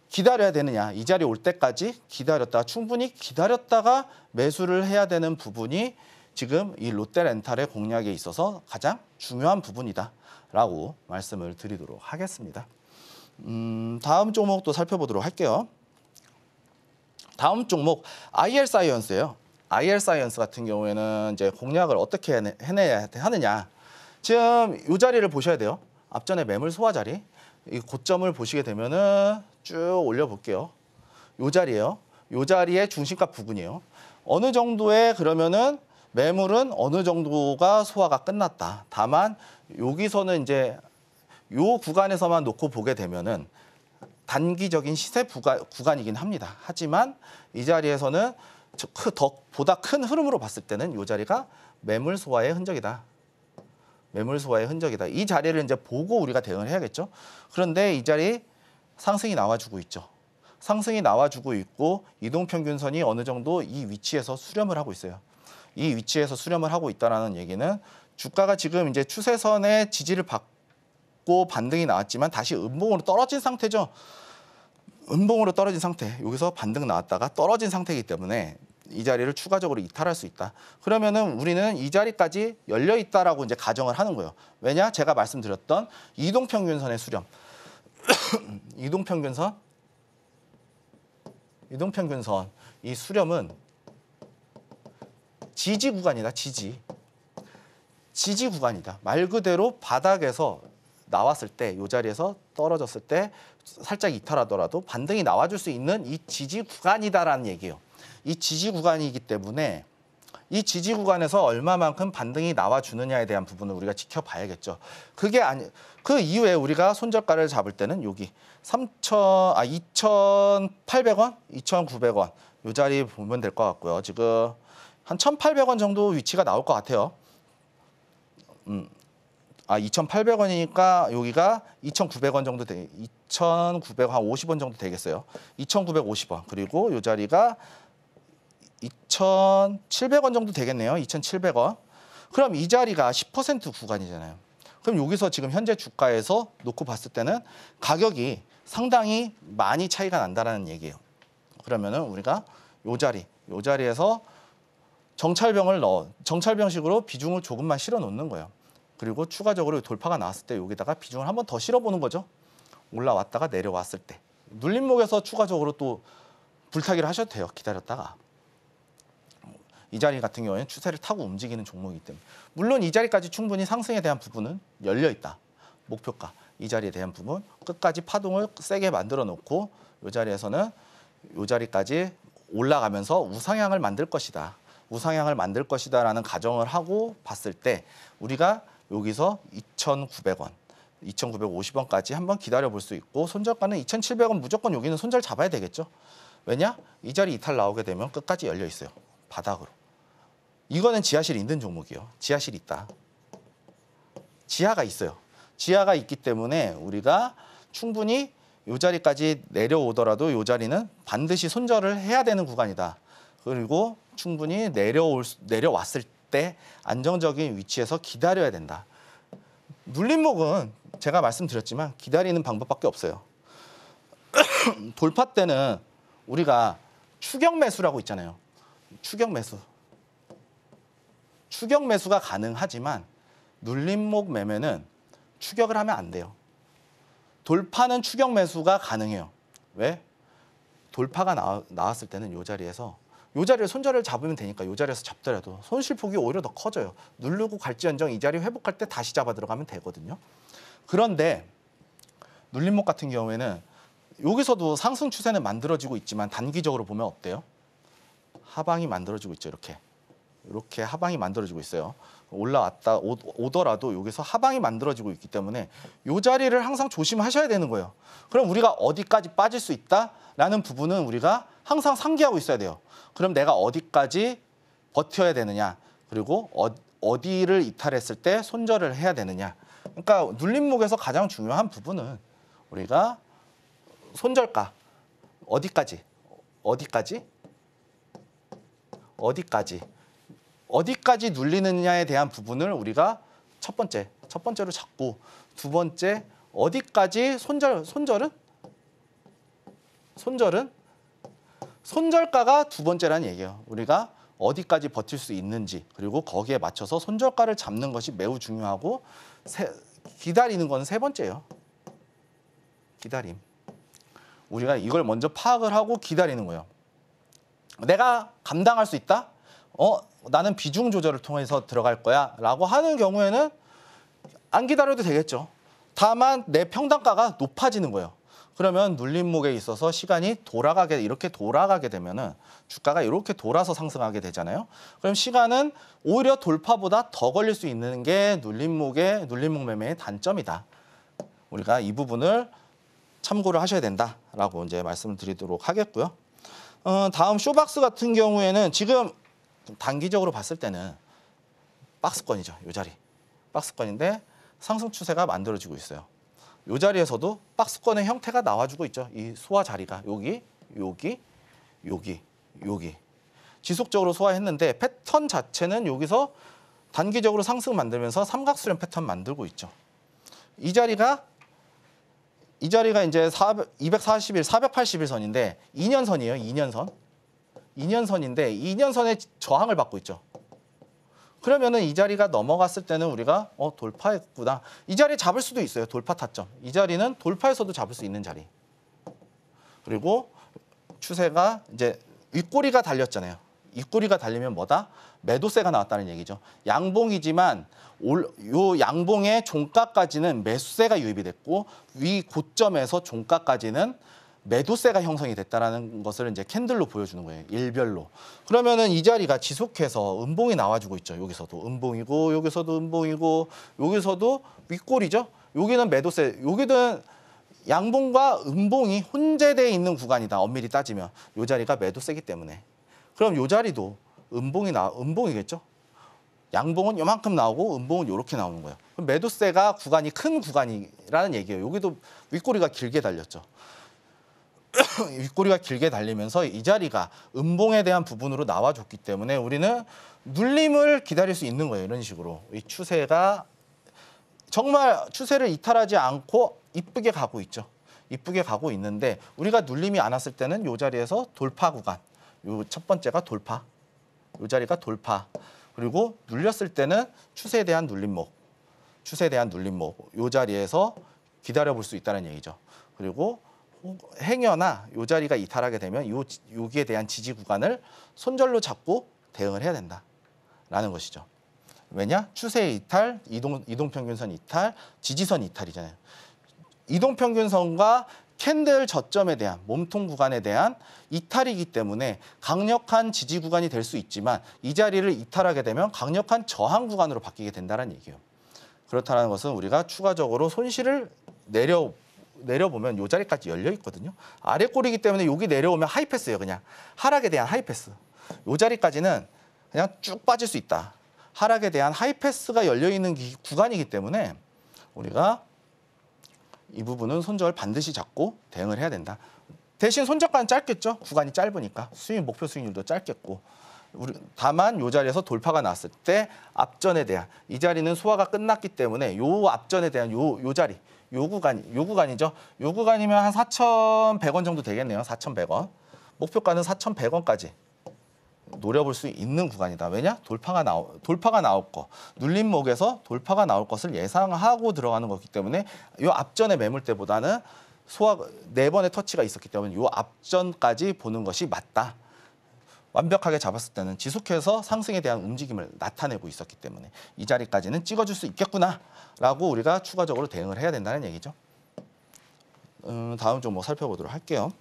기다려야 되느냐. 이 자리 올 때까지 충분히 기다렸다가 매수를 해야 되는 부분이 지금 이 롯데렌탈의 공략에 있어서 가장 중요한 부분이다라고 말씀을 드리도록 하겠습니다. 다음 종목도 살펴보도록 할게요. 다음 종목 IR 사이언스예요. IR 사이언스 같은 경우에는 이제 공략을 어떻게 해내야 하느냐. 지금 이 자리를 보셔야 돼요. 앞전에 매물 소화 자리. 이 고점을 보시게 되면은 쭉 올려볼게요. 이 자리예요. 이 자리의 중심값 부근이에요. 어느 정도의 그러면은 매물은 어느 정도가 소화가 끝났다. 다만 여기서는 이제 요 구간에서만 놓고 보게 되면은 단기적인 시세 구간이긴 합니다. 하지만 이 자리에서는 보다 큰 흐름으로 봤을 때는 이 자리가 매물 소화의 흔적이다. 이 자리를 이제 보고 우리가 대응을 해야겠죠. 그런데 이 자리 상승이 나와주고 있죠. 상승이 나와주고 있고 이동평균선이 어느 정도 이 위치에서 수렴을 하고 있어요. 이 위치에서 수렴을 하고 있다는 얘기는 주가가 지금 이제 추세선의 지지를 받고 반등이 나왔지만 다시 음봉으로 떨어진 상태죠. 음봉으로 떨어진 상태. 여기서 반등 나왔다가 떨어진 상태이기 때문에 이 자리를 추가적으로 이탈할 수 있다. 그러면은 우리는 이 자리까지 열려 있다라고 이제 가정을 하는 거예요. 왜냐? 제가 말씀드렸던 이동평균선의 수렴. 이동평균선 이 수렴은 지지 구간이다. 지지 구간이다. 말 그대로 바닥에서 나왔을 때, 이 자리에서 떨어졌을 때 살짝 이탈하더라도 반등이 나와줄 수 있는 이 지지 구간이다라는 얘기예요. 이 지지 구간이기 때문에 이 지지 구간에서 얼마만큼 반등이 나와주느냐에 대한 부분을 우리가 지켜봐야겠죠. 그 이후에 우리가 손절가를 잡을 때는 여기 2,800원, 2,900원 이 자리 보면 될 것 같고요. 지금 한 1,800원 정도 위치가 나올 것 같아요. 2,800원이니까 여기가 2,900원 정도 2,900원 한 50원 정도 되겠어요. 2,950원. 그리고 이 자리가 2,700원 정도 되겠네요. 2,700원. 그럼 이 자리가 10% 구간이잖아요. 그럼 여기서 지금 현재 주가에서 놓고 봤을 때는 가격이 상당히 많이 차이가 난다는 얘기예요. 그러면은 우리가 요 자리에서 정찰병식으로 비중을 조금만 실어 놓는 거예요. 그리고 추가적으로 돌파가 나왔을 때 여기다가 비중을 한번 더 실어 보는 거죠. 올라왔다가 내려왔을 때. 눌림목에서 추가적으로 또 불타기를 하셔도 돼요. 기다렸다가. 이 자리 같은 경우에는 추세를 타고 움직이는 종목이기 때문에. 물론 이 자리까지 충분히 상승에 대한 부분은 열려 있다. 목표가. 이 자리에 대한 부분 끝까지 파동을 세게 만들어 놓고 이 자리에서는 이 자리까지 올라가면서 우상향을 만들 것이다. 우상향을 만들 것이다라는 가정을 하고 봤을 때 우리가 여기서 2,900원, 2,950원까지 한번 기다려 볼 수 있고 손절가는 2,700원 무조건 여기는 손절 잡아야 되겠죠. 왜냐? 이 자리 이탈 나오게 되면 끝까지 열려 있어요. 바닥으로. 이거는 지하실 있는 종목이에요. 지하실이 있다. 지하가 있어요. 지하가 있기 때문에 우리가 충분히 이 자리까지 내려오더라도 이 자리는 반드시 손절을 해야 되는 구간이다. 그리고 충분히 내려왔을 때 안정적인 위치에서 기다려야 된다. 눌림목은 제가 말씀드렸지만 기다리는 방법밖에 없어요. 돌파 때는 우리가 추격 매수라고 있잖아요. 추격 매수. 추격 매수가 가능하지만 눌림목 매매는 추격을 하면 안 돼요. 돌파는 추격 매수가 가능해요. 왜? 돌파가 나왔을 때는 이 자리에서 이 자리를 손절을 잡으면 되니까 이 자리에서 잡더라도 손실폭이 오히려 더 커져요. 누르고 갈지언정 이 자리 회복할 때 다시 잡아 들어가면 되거든요. 그런데 눌림목 같은 경우에는 여기서도 상승 추세는 만들어지고 있지만 단기적으로 보면 어때요? 하방이 만들어지고 있죠. 이렇게 하방이 만들어지고 있어요. 올라왔다 오더라도 여기서 하방이 만들어지고 있기 때문에 이 자리를 항상 조심하셔야 되는 거예요. 그럼 우리가 어디까지 빠질 수 있다라는 부분은 우리가 항상 상기하고 있어야 돼요. 그럼 내가 어디까지 버텨야 되느냐, 그리고 어디를 이탈했을 때 손절을 해야 되느냐. 그러니까 눌림목에서 가장 중요한 부분은 우리가 손절가 어디까지 눌리느냐에 대한 부분을 우리가 첫 번째로 잡고, 두 번째 어디까지 손절가가 두 번째라는 얘기예요. 우리가 어디까지 버틸 수 있는지, 그리고 거기에 맞춰서 손절가를 잡는 것이 매우 중요하고, 기다리는 건 세 번째예요. 기다림. 우리가 이걸 먼저 파악을 하고 기다리는 거예요. 내가 감당할 수 있다? 나는 비중 조절을 통해서 들어갈 거야 라고 하는 경우에는 안 기다려도 되겠죠. 다만 내 평단가가 높아지는 거예요. 그러면 눌림목에 있어서 시간이 이렇게 돌아가게 되면은 주가가 이렇게 돌아서 상승하게 되잖아요. 그럼 시간은 오히려 돌파보다 더 걸릴 수 있는 게 눌림목 매매의 단점이다. 우리가 이 부분을 참고를 하셔야 된다라고 이제 말씀을 드리도록 하겠고요. 다음 쇼박스 같은 경우에는 지금 단기적으로 봤을 때는 박스권이죠. 이 자리. 박스권인데 상승 추세가 만들어지고 있어요. 이 자리에서도 박스권의 형태가 나와주고 있죠. 이 소화 자리가 여기. 지속적으로 소화했는데 패턴 자체는 여기서 단기적으로 상승 만들면서 삼각수렴 패턴 만들고 있죠. 이 자리가 이제 241, 480일 선인데 2년선이에요. 2년선인데 2년선의 저항을 받고 있죠. 그러면은 이 자리가 넘어갔을 때는 우리가 돌파했구나. 이 자리 잡을 수도 있어요. 돌파 타점. 이 자리는 돌파에서도 잡을 수 있는 자리. 그리고 추세가 이제 윗꼬리가 달렸잖아요. 윗꼬리가 달리면 뭐다? 매도세가 나왔다는 얘기죠. 양봉이지만 요 양봉의 종가까지는 매수세가 유입이 됐고 위 고점에서 종가까지는 매도세가 형성이 됐다라는 것을 이제 캔들로 보여주는 거예요. 일별로. 그러면은 이 자리가 지속해서 음봉이 나와주고 있죠. 여기서도 음봉이고 여기서도 음봉이고 여기서도 윗골이죠. 여기는 매도세, 여기는 양봉과 음봉이 혼재되어 있는 구간이다. 엄밀히 따지면 이 자리가 매도세기 때문에. 그럼 이 자리도 음봉이겠죠. 양봉은 요만큼 나오고 음봉은 이렇게 나오는 거예요. 그럼 매도세가 구간이 큰 구간이라는 얘기예요. 여기도 윗꼬리가 길게 달렸죠. 윗꼬리가 길게 달리면서 이 자리가 음봉에 대한 부분으로 나와줬기 때문에 우리는 눌림을 기다릴 수 있는 거예요. 이런 식으로. 이 추세가 정말 추세를 이탈하지 않고 이쁘게 가고 있죠. 이쁘게 가고 있는데 우리가 눌림이 안 왔을 때는 이 자리에서 돌파 구간. 요 첫 번째가 돌파. 이 자리가 돌파. 그리고 눌렸을 때는 추세에 대한 눌림목. 추세에 대한 눌림목. 이 자리에서 기다려볼 수 있다는 얘기죠. 그리고 행여나 이 자리가 이탈하게 되면 여기에 대한 지지 구간을 손절로 잡고 대응을 해야 된다라는 것이죠. 왜냐? 추세 이탈, 이동평균선 이탈, 지지선 이탈이잖아요. 이동평균선과 캔들 저점에 대한 몸통 구간에 대한 이탈이기 때문에 강력한 지지 구간이 될 수 있지만 이 자리를 이탈하게 되면 강력한 저항 구간으로 바뀌게 된다는 얘기예요. 그렇다는 것은 우리가 추가적으로 손실을 내려보면 이 자리까지 열려 있거든요. 아래 꼬리이기 때문에 여기 내려오면 하이패스예요. 그냥 하락에 대한 하이패스. 이 자리까지는 그냥 쭉 빠질 수 있다. 하락에 대한 하이패스가 열려 있는 구간이기 때문에 우리가 이 부분은 손절 반드시 잡고 대응을 해야 된다. 대신 손절가는 짧겠죠. 구간이 짧으니까 목표 수익률도 짧겠고. 다만 이 자리에서 돌파가 났을 때 앞전에 대한 이 자리는 소화가 끝났기 때문에 요 앞전에 대한 요 자리 요 구간이죠. 요 구간이면 한 4,100원 정도 되겠네요. 4,100원. 목표가는 4,100원까지 노려볼 수 있는 구간이다. 왜냐? 돌파가 나올 거. 눌림목에서 돌파가 나올 것을 예상하고 들어가는 거기 때문에 이 앞전의 매물대보다는 소화 4번의 터치가 있었기 때문에 이 앞전까지 보는 것이 맞다. 완벽하게 잡았을 때는 지속해서 상승에 대한 움직임을 나타내고 있었기 때문에 이 자리까지는 찍어줄 수 있겠구나라고 우리가 추가적으로 대응을 해야 된다는 얘기죠. 다음 종목 살펴보도록 할게요.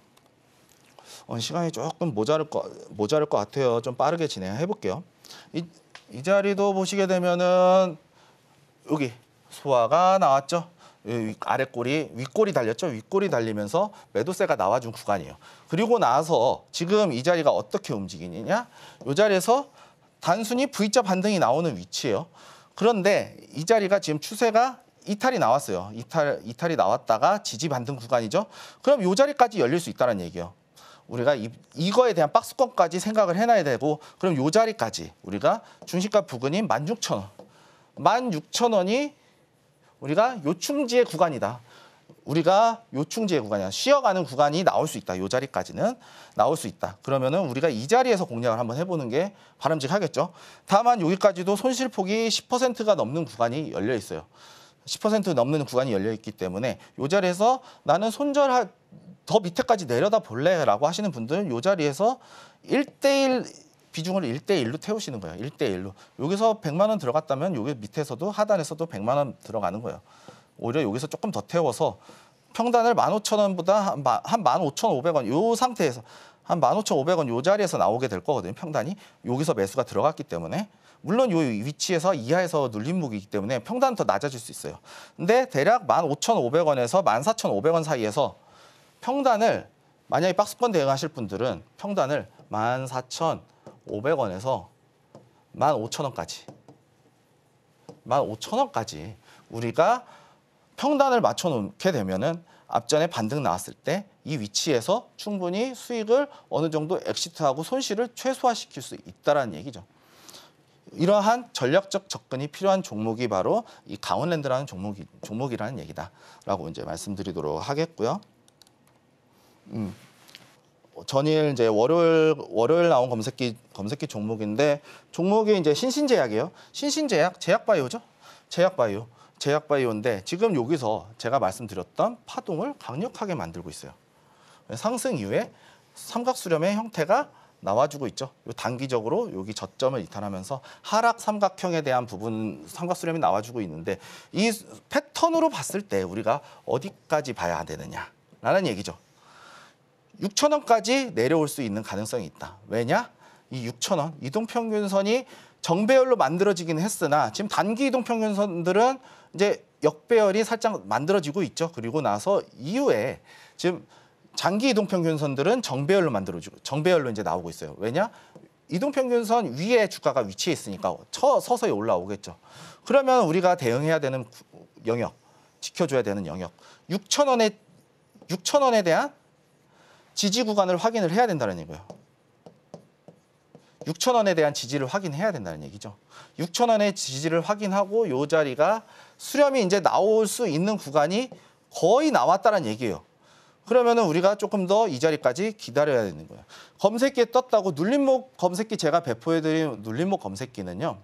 시간이 조금 모자랄 것 같아요. 좀 빠르게 진행해 볼게요. 이 자리도 보시게 되면은 여기 소화가 나왔죠. 아래 꼬리, 윗꼬리 달렸죠. 윗꼬리 달리면서 매도세가 나와준 구간이에요. 그리고 나서 지금 이 자리가 어떻게 움직이느냐? 이 자리에서 단순히 V자 반등이 나오는 위치예요. 그런데 이 자리가 지금 추세가 이탈이 나왔어요. 이탈이 나왔다가 지지 반등 구간이죠. 그럼 이 자리까지 열릴 수 있다는 얘기예요. 우리가 이거에 대한 박스권까지 생각을 해놔야 되고 그럼 이 자리까지 우리가 중시가 부근인 16,000원. 16,000원이 우리가 요충지의 구간이다. 우리가 요충지의 구간이야. 쉬어가는 구간이 나올 수 있다. 이 자리까지는 나올 수 있다. 그러면은 우리가 이 자리에서 공략을 한번 해보는 게 바람직하겠죠. 다만 여기까지도 손실폭이 10%가 넘는 구간이 열려 있어요. 10% 넘는 구간이 열려 있기 때문에 이 자리에서 나는 더 밑에까지 내려다 볼래라고 하시는 분들은 이 자리에서 1대1 비중을 1대1로 태우시는 거예요. 1대1로. 여기서 100만 원 들어갔다면 여기 밑에서도 하단에서도 100만 원 들어가는 거예요. 오히려 여기서 조금 더 태워서 평단을 15,000원보다 한 15,500원 이 상태에서 한 15,500원 이 자리에서 나오게 될 거거든요. 평단이. 여기서 매수가 들어갔기 때문에. 물론 이 위치에서 이하에서 눌림목이기 때문에 평단은 더 낮아질 수 있어요. 근데 대략 15,500원에서 14,500원 사이에서 평단을 만약에 박스권 대응하실 분들은 평단을 14,500원에서 15,000원까지 15,000원까지 우리가 평단을 맞춰놓게 되면은 앞전에 반등 나왔을 때 이 위치에서 충분히 수익을 어느 정도 엑시트하고 손실을 최소화시킬 수 있다는 얘기죠. 이러한 전략적 접근이 필요한 종목이 바로 이 강원랜드라는 종목이라는 얘기다라고 이제 말씀드리도록 하겠고요. 전일 이제 월요일 나온 검색기 종목인데 종목이 이제 신신제약이에요. 신신제약 제약바이오죠. 제약바이오인데 지금 여기서 제가 말씀드렸던 파동을 강력하게 만들고 있어요. 상승 이후에 삼각수렴의 형태가 나와주고 있죠. 단기적으로 여기 저점을 이탈하면서 하락 삼각형에 대한 부분 삼각수렴이 나와주고 있는데 이 패턴으로 봤을 때 우리가 어디까지 봐야 되느냐라는 얘기죠. 6,000원까지 내려올 수 있는 가능성이 있다. 왜냐? 이 6,000원 이동평균선이 정배열로 만들어지긴 했으나 지금 단기 이동평균선들은 이제 역배열이 살짝 만들어지고 있죠. 그리고 나서 이후에 지금 장기 이동평균선들은 정배열로 이제 나오고 있어요. 왜냐? 이동평균선 위에 주가가 위치해 있으니까 서서히 올라오겠죠. 그러면 우리가 대응해야 되는 영역, 지켜줘야 되는 영역, 6,000원에 대한 지지 구간을 확인을 해야 된다는 얘기고요. 6,000원에 대한 지지를 확인해야 된다는 얘기죠. 6,000원의 지지를 확인하고 이 자리가 수렴이 이제 나올 수 있는 구간이 거의 나왔다는 얘기예요. 그러면은 우리가 조금 더 이 자리까지 기다려야 되는 거예요. 검색기에 떴다고 눌림목 검색기 제가 배포해드린 눌림목 검색기는요.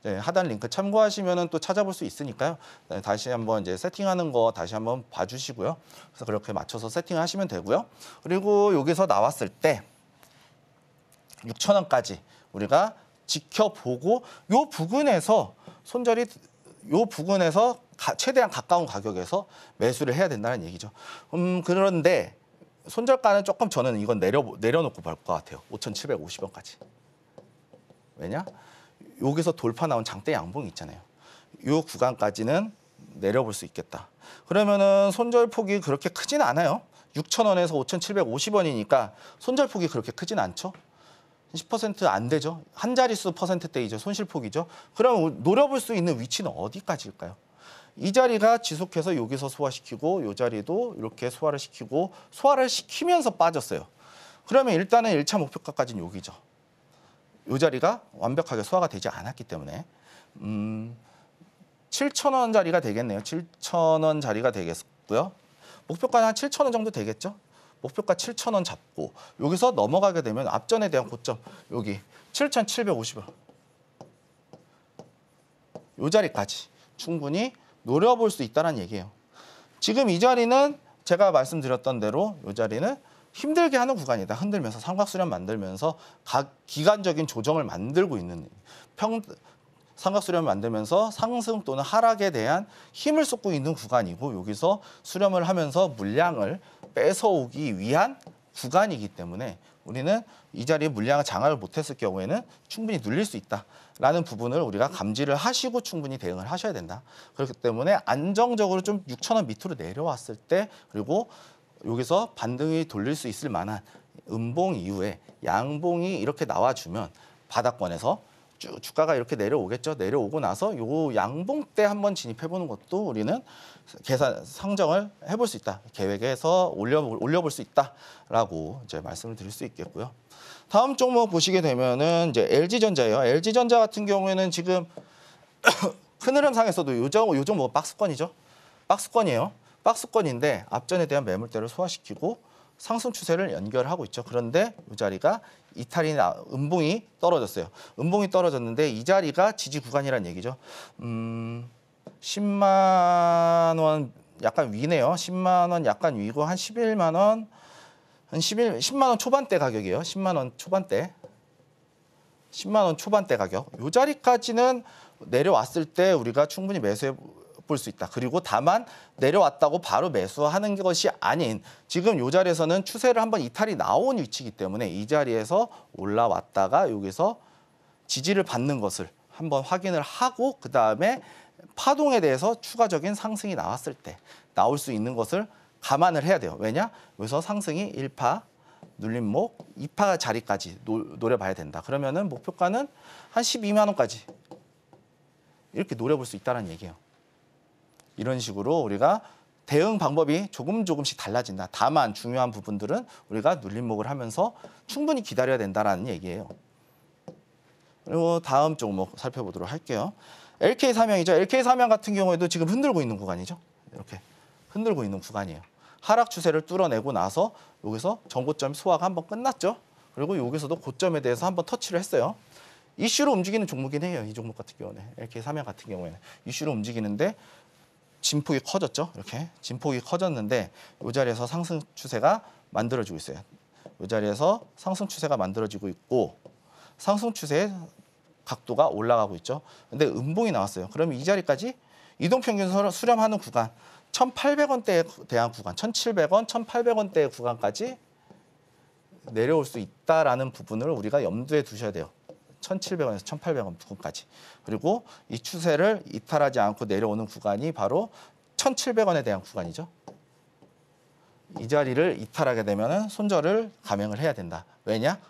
네, 하단 링크 참고하시면은 또 찾아볼 수 있으니까요. 네, 다시 한번 이제 세팅하는 거 다시 한번 봐주시고요. 그래서 그렇게 맞춰서 세팅하시면 되고요. 그리고 여기서 나왔을 때 6,000원까지 우리가 지켜보고 요 부근에서 손절이 요 부근에서 최대한 가까운 가격에서 매수를 해야 된다는 얘기죠. 그런데 손절가는 조금 저는 이건 내려놓고 볼 것 같아요. 5,750원까지. 왜냐? 여기서 돌파 나온 장대 양봉이 있잖아요. 요 구간까지는 내려볼 수 있겠다. 그러면은 손절폭이 그렇게 크진 않아요. 6,000원에서 5,750원이니까 손절폭이 그렇게 크진 않죠. 10% 안 되죠. 한 자릿수 퍼센트대이죠. 손실폭이죠. 그럼 노려볼 수 있는 위치는 어디까지일까요? 이 자리가 지속해서 여기서 소화시키고 이 자리도 이렇게 소화를 시키고 소화를 시키면서 빠졌어요. 그러면 일단은 1차 목표가까지는 여기죠. 이 자리가 완벽하게 소화가 되지 않았기 때문에 7,000원 자리가 되겠네요. 7,000원 자리가 되겠고요. 목표가는 한 7,000원 정도 되겠죠. 목표가 7,000원 잡고 여기서 넘어가게 되면 앞전에 대한 고점 여기 7,750원 이 자리까지 충분히 노려볼 수 있다는 얘기예요. 지금 이 자리는 제가 말씀드렸던 대로 이 자리는 힘들게 하는 구간이다. 흔들면서 삼각수렴 만들면서 기간적인 조정을 만들고 있는 삼각수렴을 만들면서 상승 또는 하락에 대한 힘을 쏟고 있는 구간이고 여기서 수렴을 하면서 물량을 뺏어오기 위한 구간이기 때문에 우리는 이 자리에 물량을 장악을 못했을 경우에는 충분히 눌릴 수 있다라는 부분을 우리가 감지를 하시고 충분히 대응을 하셔야 된다. 그렇기 때문에 안정적으로 좀 6,000원 밑으로 내려왔을 때 그리고 여기서 반등이 돌릴 수 있을 만한 음봉 이후에 양봉이 이렇게 나와주면 바닥권에서 주가가 이렇게 내려오겠죠. 내려오고 나서 요 양봉 때 한번 진입해보는 것도 우리는 상정을 해볼 수 있다. 계획에서 올려볼 수 있다라고 이제 말씀을 드릴 수 있겠고요. 다음 종목 보시게 되면은 이제 LG전자예요. LG전자 같은 경우에는 지금 큰 흐름상에서도 요 종목은 박스권이죠. 박스권이에요. 박스권인데 앞전에 대한 매물대를 소화시키고 상승 추세를 연결하고 있죠. 그런데 이 자리가 이탈이 음봉이 떨어졌어요. 음봉이 떨어졌는데 이 자리가 지지 구간이라는 얘기죠. 10만 원 약간 위네요. 10만 원 약간 위고 한 11만 원, 한 10만 원 초반대 가격이에요. 10만 원 초반대. 10만 원 초반대 가격. 이 자리까지는 내려왔을 때 우리가 충분히 매수해 볼 수 있다. 그리고 다만 내려왔다고 바로 매수하는 것이 아닌 지금 이 자리에서는 추세를 한번 이탈이 나온 위치이기 때문에 이 자리에서 올라왔다가 여기서 지지를 받는 것을 한번 확인을 하고 그다음에 파동에 대해서 추가적인 상승이 나왔을 때 나올 수 있는 것을 감안을 해야 돼요. 왜냐? 여기서 상승이 1파, 눌림목, 2파 자리까지 노려봐야 된다. 그러면은 목표가는 한 12만 원까지 이렇게 노려볼 수 있다는 얘기예요. 이런 식으로 우리가 대응 방법이 조금씩 달라진다. 다만 중요한 부분들은 우리가 눌림목을 하면서 충분히 기다려야 된다는 얘기예요. 그리고 다음 종목 살펴보도록 할게요. LK삼양이죠. LK삼양 같은 경우에도 지금 흔들고 있는 구간이죠. 이렇게 흔들고 있는 구간이에요. 하락 추세를 뚫어내고 나서 여기서 전고점 소화가 한번 끝났죠. 그리고 여기서도 고점에 대해서 한번 터치를 했어요. 이슈로 움직이는 종목이긴 해요. 이 종목 같은 경우는. LK삼양 같은 경우에는. 이슈로 움직이는데 진폭이 커졌죠. 이렇게 진폭이 커졌는데 이 자리에서 상승 추세가 만들어지고 있어요. 이 자리에서 상승 추세가 만들어지고 있고 상승 추세의 각도가 올라가고 있죠. 근데 음봉이 나왔어요. 그러면 이 자리까지 이동평균 수렴하는 구간 1,800원대에 대한 구간 1,700원, 1,800원대의 구간까지 내려올 수 있다라는 부분을 우리가 염두에 두셔야 돼요. 1,700원에서 1,800원 부근까지. 그리고 이 추세를 이탈하지 않고 내려오는 구간이 바로 1,700원에 대한 구간이죠. 이 자리를 이탈하게 되면 손절을 감행을 해야 된다. 왜냐?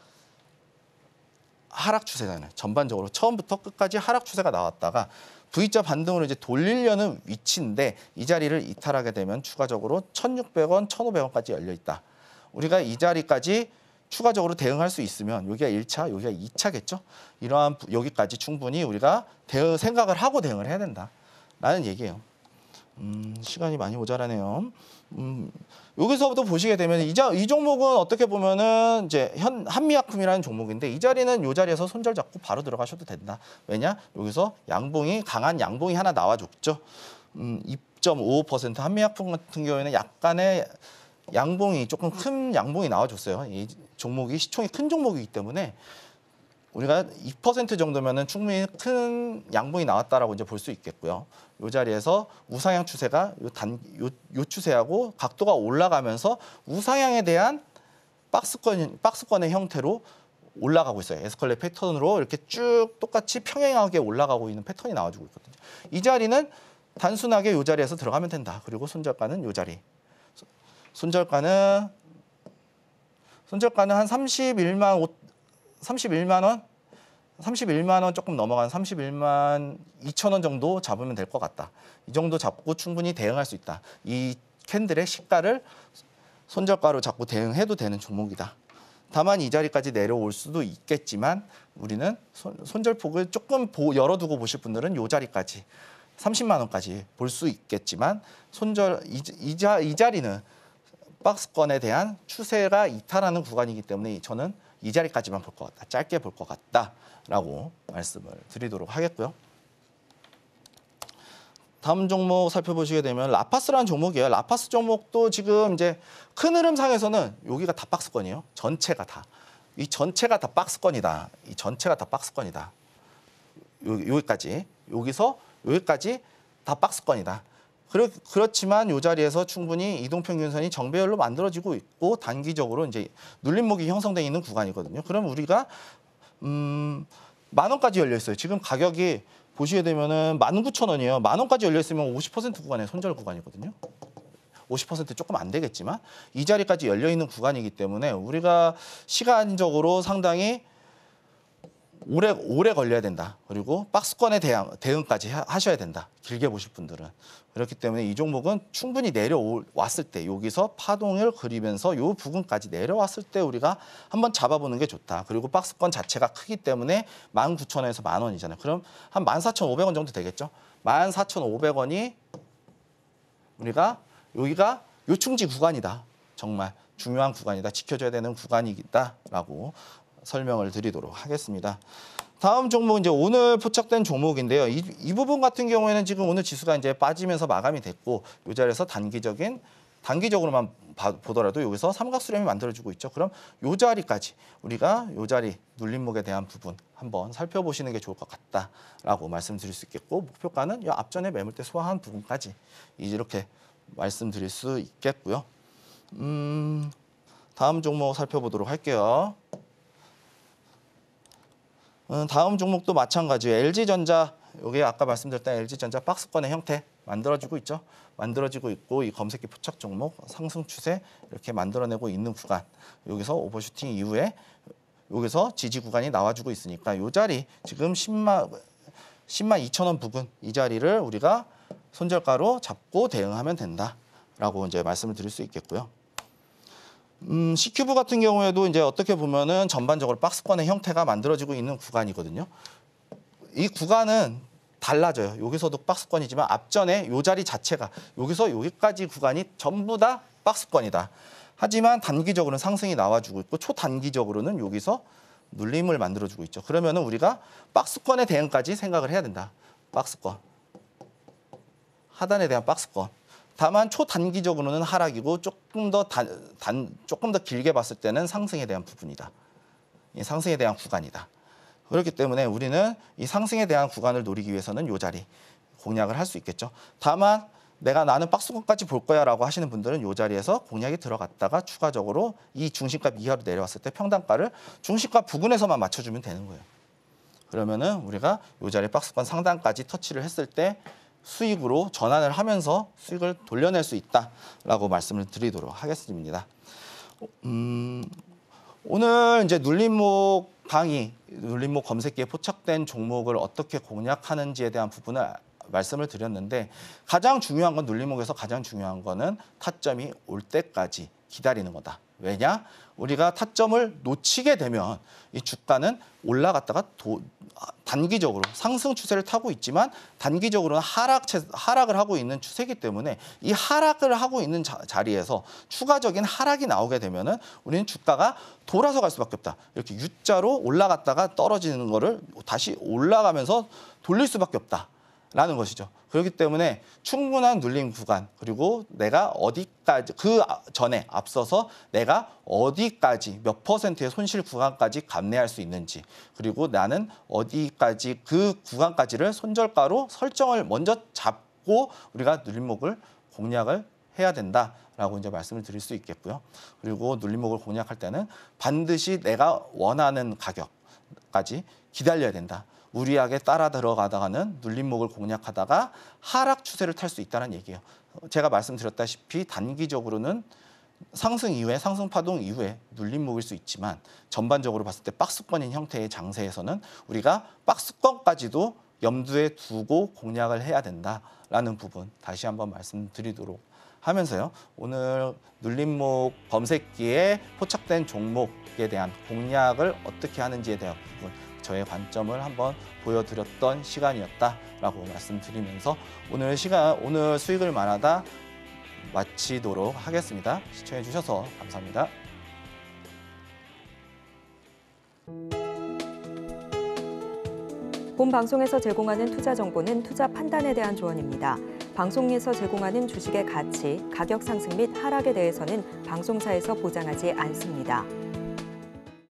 하락 추세잖아요. 전반적으로 처음부터 끝까지 하락 추세가 나왔다가 V자 반등으로 이제 돌리려는 위치인데 이 자리를 이탈하게 되면 추가적으로 1,600원, 1,500원까지 열려 있다. 우리가 이 자리까지 추가적으로 대응할 수 있으면 여기가 1차, 여기가 2차겠죠. 이러한 여기까지 충분히 우리가 생각을 하고 대응을 해야 된다라는 얘기예요. 시간이 많이 모자라네요. 여기서부터 보시게 되면 이 종목은 어떻게 보면은 이제 한미약품이라는 종목인데 이 자리는 이 자리에서 손절 잡고 바로 들어가셔도 된다. 왜냐? 여기서 강한 양봉이 하나 나와줬죠. 2.55% 한미약품 같은 경우에는 약간의 양봉이 조금 큰 양봉이 나와줬어요. 이 종목이 시총이 큰 종목이기 때문에 우리가 2% 정도면은 충분히 큰 양봉이 나왔다라고 이제 볼 수 있겠고요. 이 자리에서 우상향 추세가 요 추세하고 각도가 올라가면서 우상향에 대한 박스권의 형태로 올라가고 있어요. 에스컬레 패턴으로 이렇게 쭉 똑같이 평행하게 올라가고 있는 패턴이 나와주고 있거든요. 이 자리는 단순하게 이 자리에서 들어가면 된다. 그리고 손절가는 이 자리. 손절가는 한 31만 원 조금 넘어간 31만 2천 원 정도 잡으면 될 것 같다. 이 정도 잡고 충분히 대응할 수 있다. 이 캔들의 시가를 손절가로 잡고 대응해도 되는 종목이다. 다만 이 자리까지 내려올 수도 있겠지만 우리는 손절폭을 조금 열어두고 보실 분들은 이 자리까지 30만 원까지 볼 수 있겠지만 이 자리는 박스권에 대한 추세가 이탈하는 구간이기 때문에 저는 이 자리까지만 볼 것 같다. 짧게 볼 것 같다라고 말씀을 드리도록 하겠고요. 다음 종목 살펴보시게 되면 라파스라는 종목이에요. 라파스 종목도 지금 이제 큰 흐름상에서는 여기가 다 박스권이에요. 전체가 다. 이 전체가 다 박스권이다. 이 전체가 다 박스권이다. 여기까지. 여기서 여기까지 다 박스권이다. 그렇지만 이 자리에서 충분히 이동평균선이 정배열로 만들어지고 있고 단기적으로 이제 눌림목이 형성되어 있는 구간이거든요. 그럼 우리가 10,000원까지 열려 있어요. 지금 가격이 보시게 되면은 19,000원이에요. 10,000원까지 열려 있으면 50% 구간의 손절 구간이거든요. 50% 조금 안 되겠지만 이 자리까지 열려 있는 구간이기 때문에 우리가 시간적으로 상당히 오래 걸려야 된다. 그리고 박스권에 대응까지 하셔야 된다. 길게 보실 분들은. 그렇기 때문에 이 종목은 충분히 내려왔을 때 여기서 파동을 그리면서 이 부분까지 내려왔을 때 우리가 한번 잡아보는 게 좋다. 그리고 박스권 자체가 크기 때문에 19,000원에서 10,000원이잖아요. 그럼 한 14,500원 정도 되겠죠. 14,500원이 우리가 여기가 요충지 구간이다. 정말 중요한 구간이다. 지켜줘야 되는 구간이다라고 설명을 드리도록 하겠습니다. 다음 종목 이제 오늘 포착된 종목인데요. 이 부분 같은 경우에는 지금 오늘 지수가 이제 빠지면서 마감이 됐고 이 자리에서 단기적으로만 보더라도 여기서 삼각수렴이 만들어지고 있죠. 그럼 이 자리까지 우리가 이 자리 눌림목에 대한 부분 한번 살펴보시는 게 좋을 것 같다라고 말씀드릴 수 있겠고 목표가는 이 앞전에 매물대 소화한 부분까지 이렇게 말씀드릴 수 있겠고요. 다음 종목 살펴보도록 할게요. 다음 종목도 마찬가지예요. LG전자, 여기 아까 말씀드렸던 LG전자 박스권의 형태 만들어지고 있죠. 만들어지고 있고 이 검색기 포착 종목 상승 추세 이렇게 만들어내고 있는 구간. 여기서 오버슈팅 이후에 여기서 지지 구간이 나와주고 있으니까 이 자리 지금 10만 2천 원 부근 이 자리를 우리가 손절가로 잡고 대응하면 된다라고 이제 말씀을 드릴 수 있겠고요. C큐브 같은 경우에도 이제 어떻게 보면은 전반적으로 박스권의 형태가 만들어지고 있는 구간이거든요. 이 구간은 달라져요. 여기서도 박스권이지만 앞전에 이 자리 자체가 여기서 여기까지 구간이 전부 다 박스권이다. 하지만 단기적으로는 상승이 나와주고 있고 초단기적으로는 여기서 눌림을 만들어주고 있죠. 그러면은 우리가 박스권의 대응까지 생각을 해야 된다. 박스권. 하단에 대한 박스권. 다만 초단기적으로는 하락이고 조금 더 길게 봤을 때는 상승에 대한 부분이다. 이 상승에 대한 구간이다. 그렇기 때문에 우리는 이 상승에 대한 구간을 노리기 위해서는 이 자리 공략을 할 수 있겠죠. 다만 나는 박스권까지 볼 거야라고 하시는 분들은 이 자리에서 공략이 들어갔다가 추가적으로 이 중심값 이하로 내려왔을 때 평단가를 중심값 부근에서만 맞춰주면 되는 거예요. 그러면은 우리가 이 자리 박스권 상단까지 터치를 했을 때 수익으로 전환을 하면서 수익을 돌려낼 수 있다라고 말씀을 드리도록 하겠습니다. 오늘 이제 눌림목 강의, 눌림목 검색기에 포착된 종목을 어떻게 공략하는지에 대한 부분을 말씀을 드렸는데 가장 중요한 건 눌림목에서 가장 중요한 거는 타점이 올 때까지 기다리는 거다. 왜냐? 우리가 타점을 놓치게 되면 이 주가는 올라갔다가 단기적으로 상승 추세를 타고 있지만 단기적으로는 하락을 하고 있는 추세이기 때문에 이 하락을 하고 있는 자리에서 추가적인 하락이 나오게 되면은 우리는 주가가 돌아서 갈 수밖에 없다. 이렇게 U자로 올라갔다가 떨어지는 거를 다시 올라가면서 돌릴 수밖에 없다라는 것이죠. 그렇기 때문에 충분한 눌림 구간 그리고 내가 어디까지 그 전에 앞서서 내가 어디까지 몇 %의 손실 구간까지 감내할 수 있는지 그리고 나는 어디까지 그 구간까지를 손절가로 설정을 먼저 잡고 우리가 눌림목을 공략을 해야 된다라고 이제 말씀을 드릴 수 있겠고요. 그리고 눌림목을 공략할 때는 반드시 내가 원하는 가격까지 기다려야 된다. 무리하게 따라 들어가다가는 눌림목을 공략하다가 하락 추세를 탈 수 있다는 얘기예요. 제가 말씀드렸다시피 단기적으로는 상승 이후에 상승 파동 이후에 눌림목일 수 있지만 전반적으로 봤을 때 박스권인 형태의 장세에서는 우리가 박스권까지도 염두에 두고 공략을 해야 된다라는 부분 다시 한번 말씀드리도록 하면서요. 오늘 눌림목 검색기에 포착된 종목에 대한 공략을 어떻게 하는지에 대한 부분 저의 관점을 한번 보여드렸던 시간이었다라고 말씀드리면서 오늘 수익을 말하다 마치도록 하겠습니다. 시청해 주셔서 감사합니다. 본 방송에서 제공하는 투자 정보는 투자 판단에 대한 조언입니다. 방송에서 제공하는 주식의 가치, 가격 상승 및 하락에 대해서는 방송사에서 보장하지 않습니다.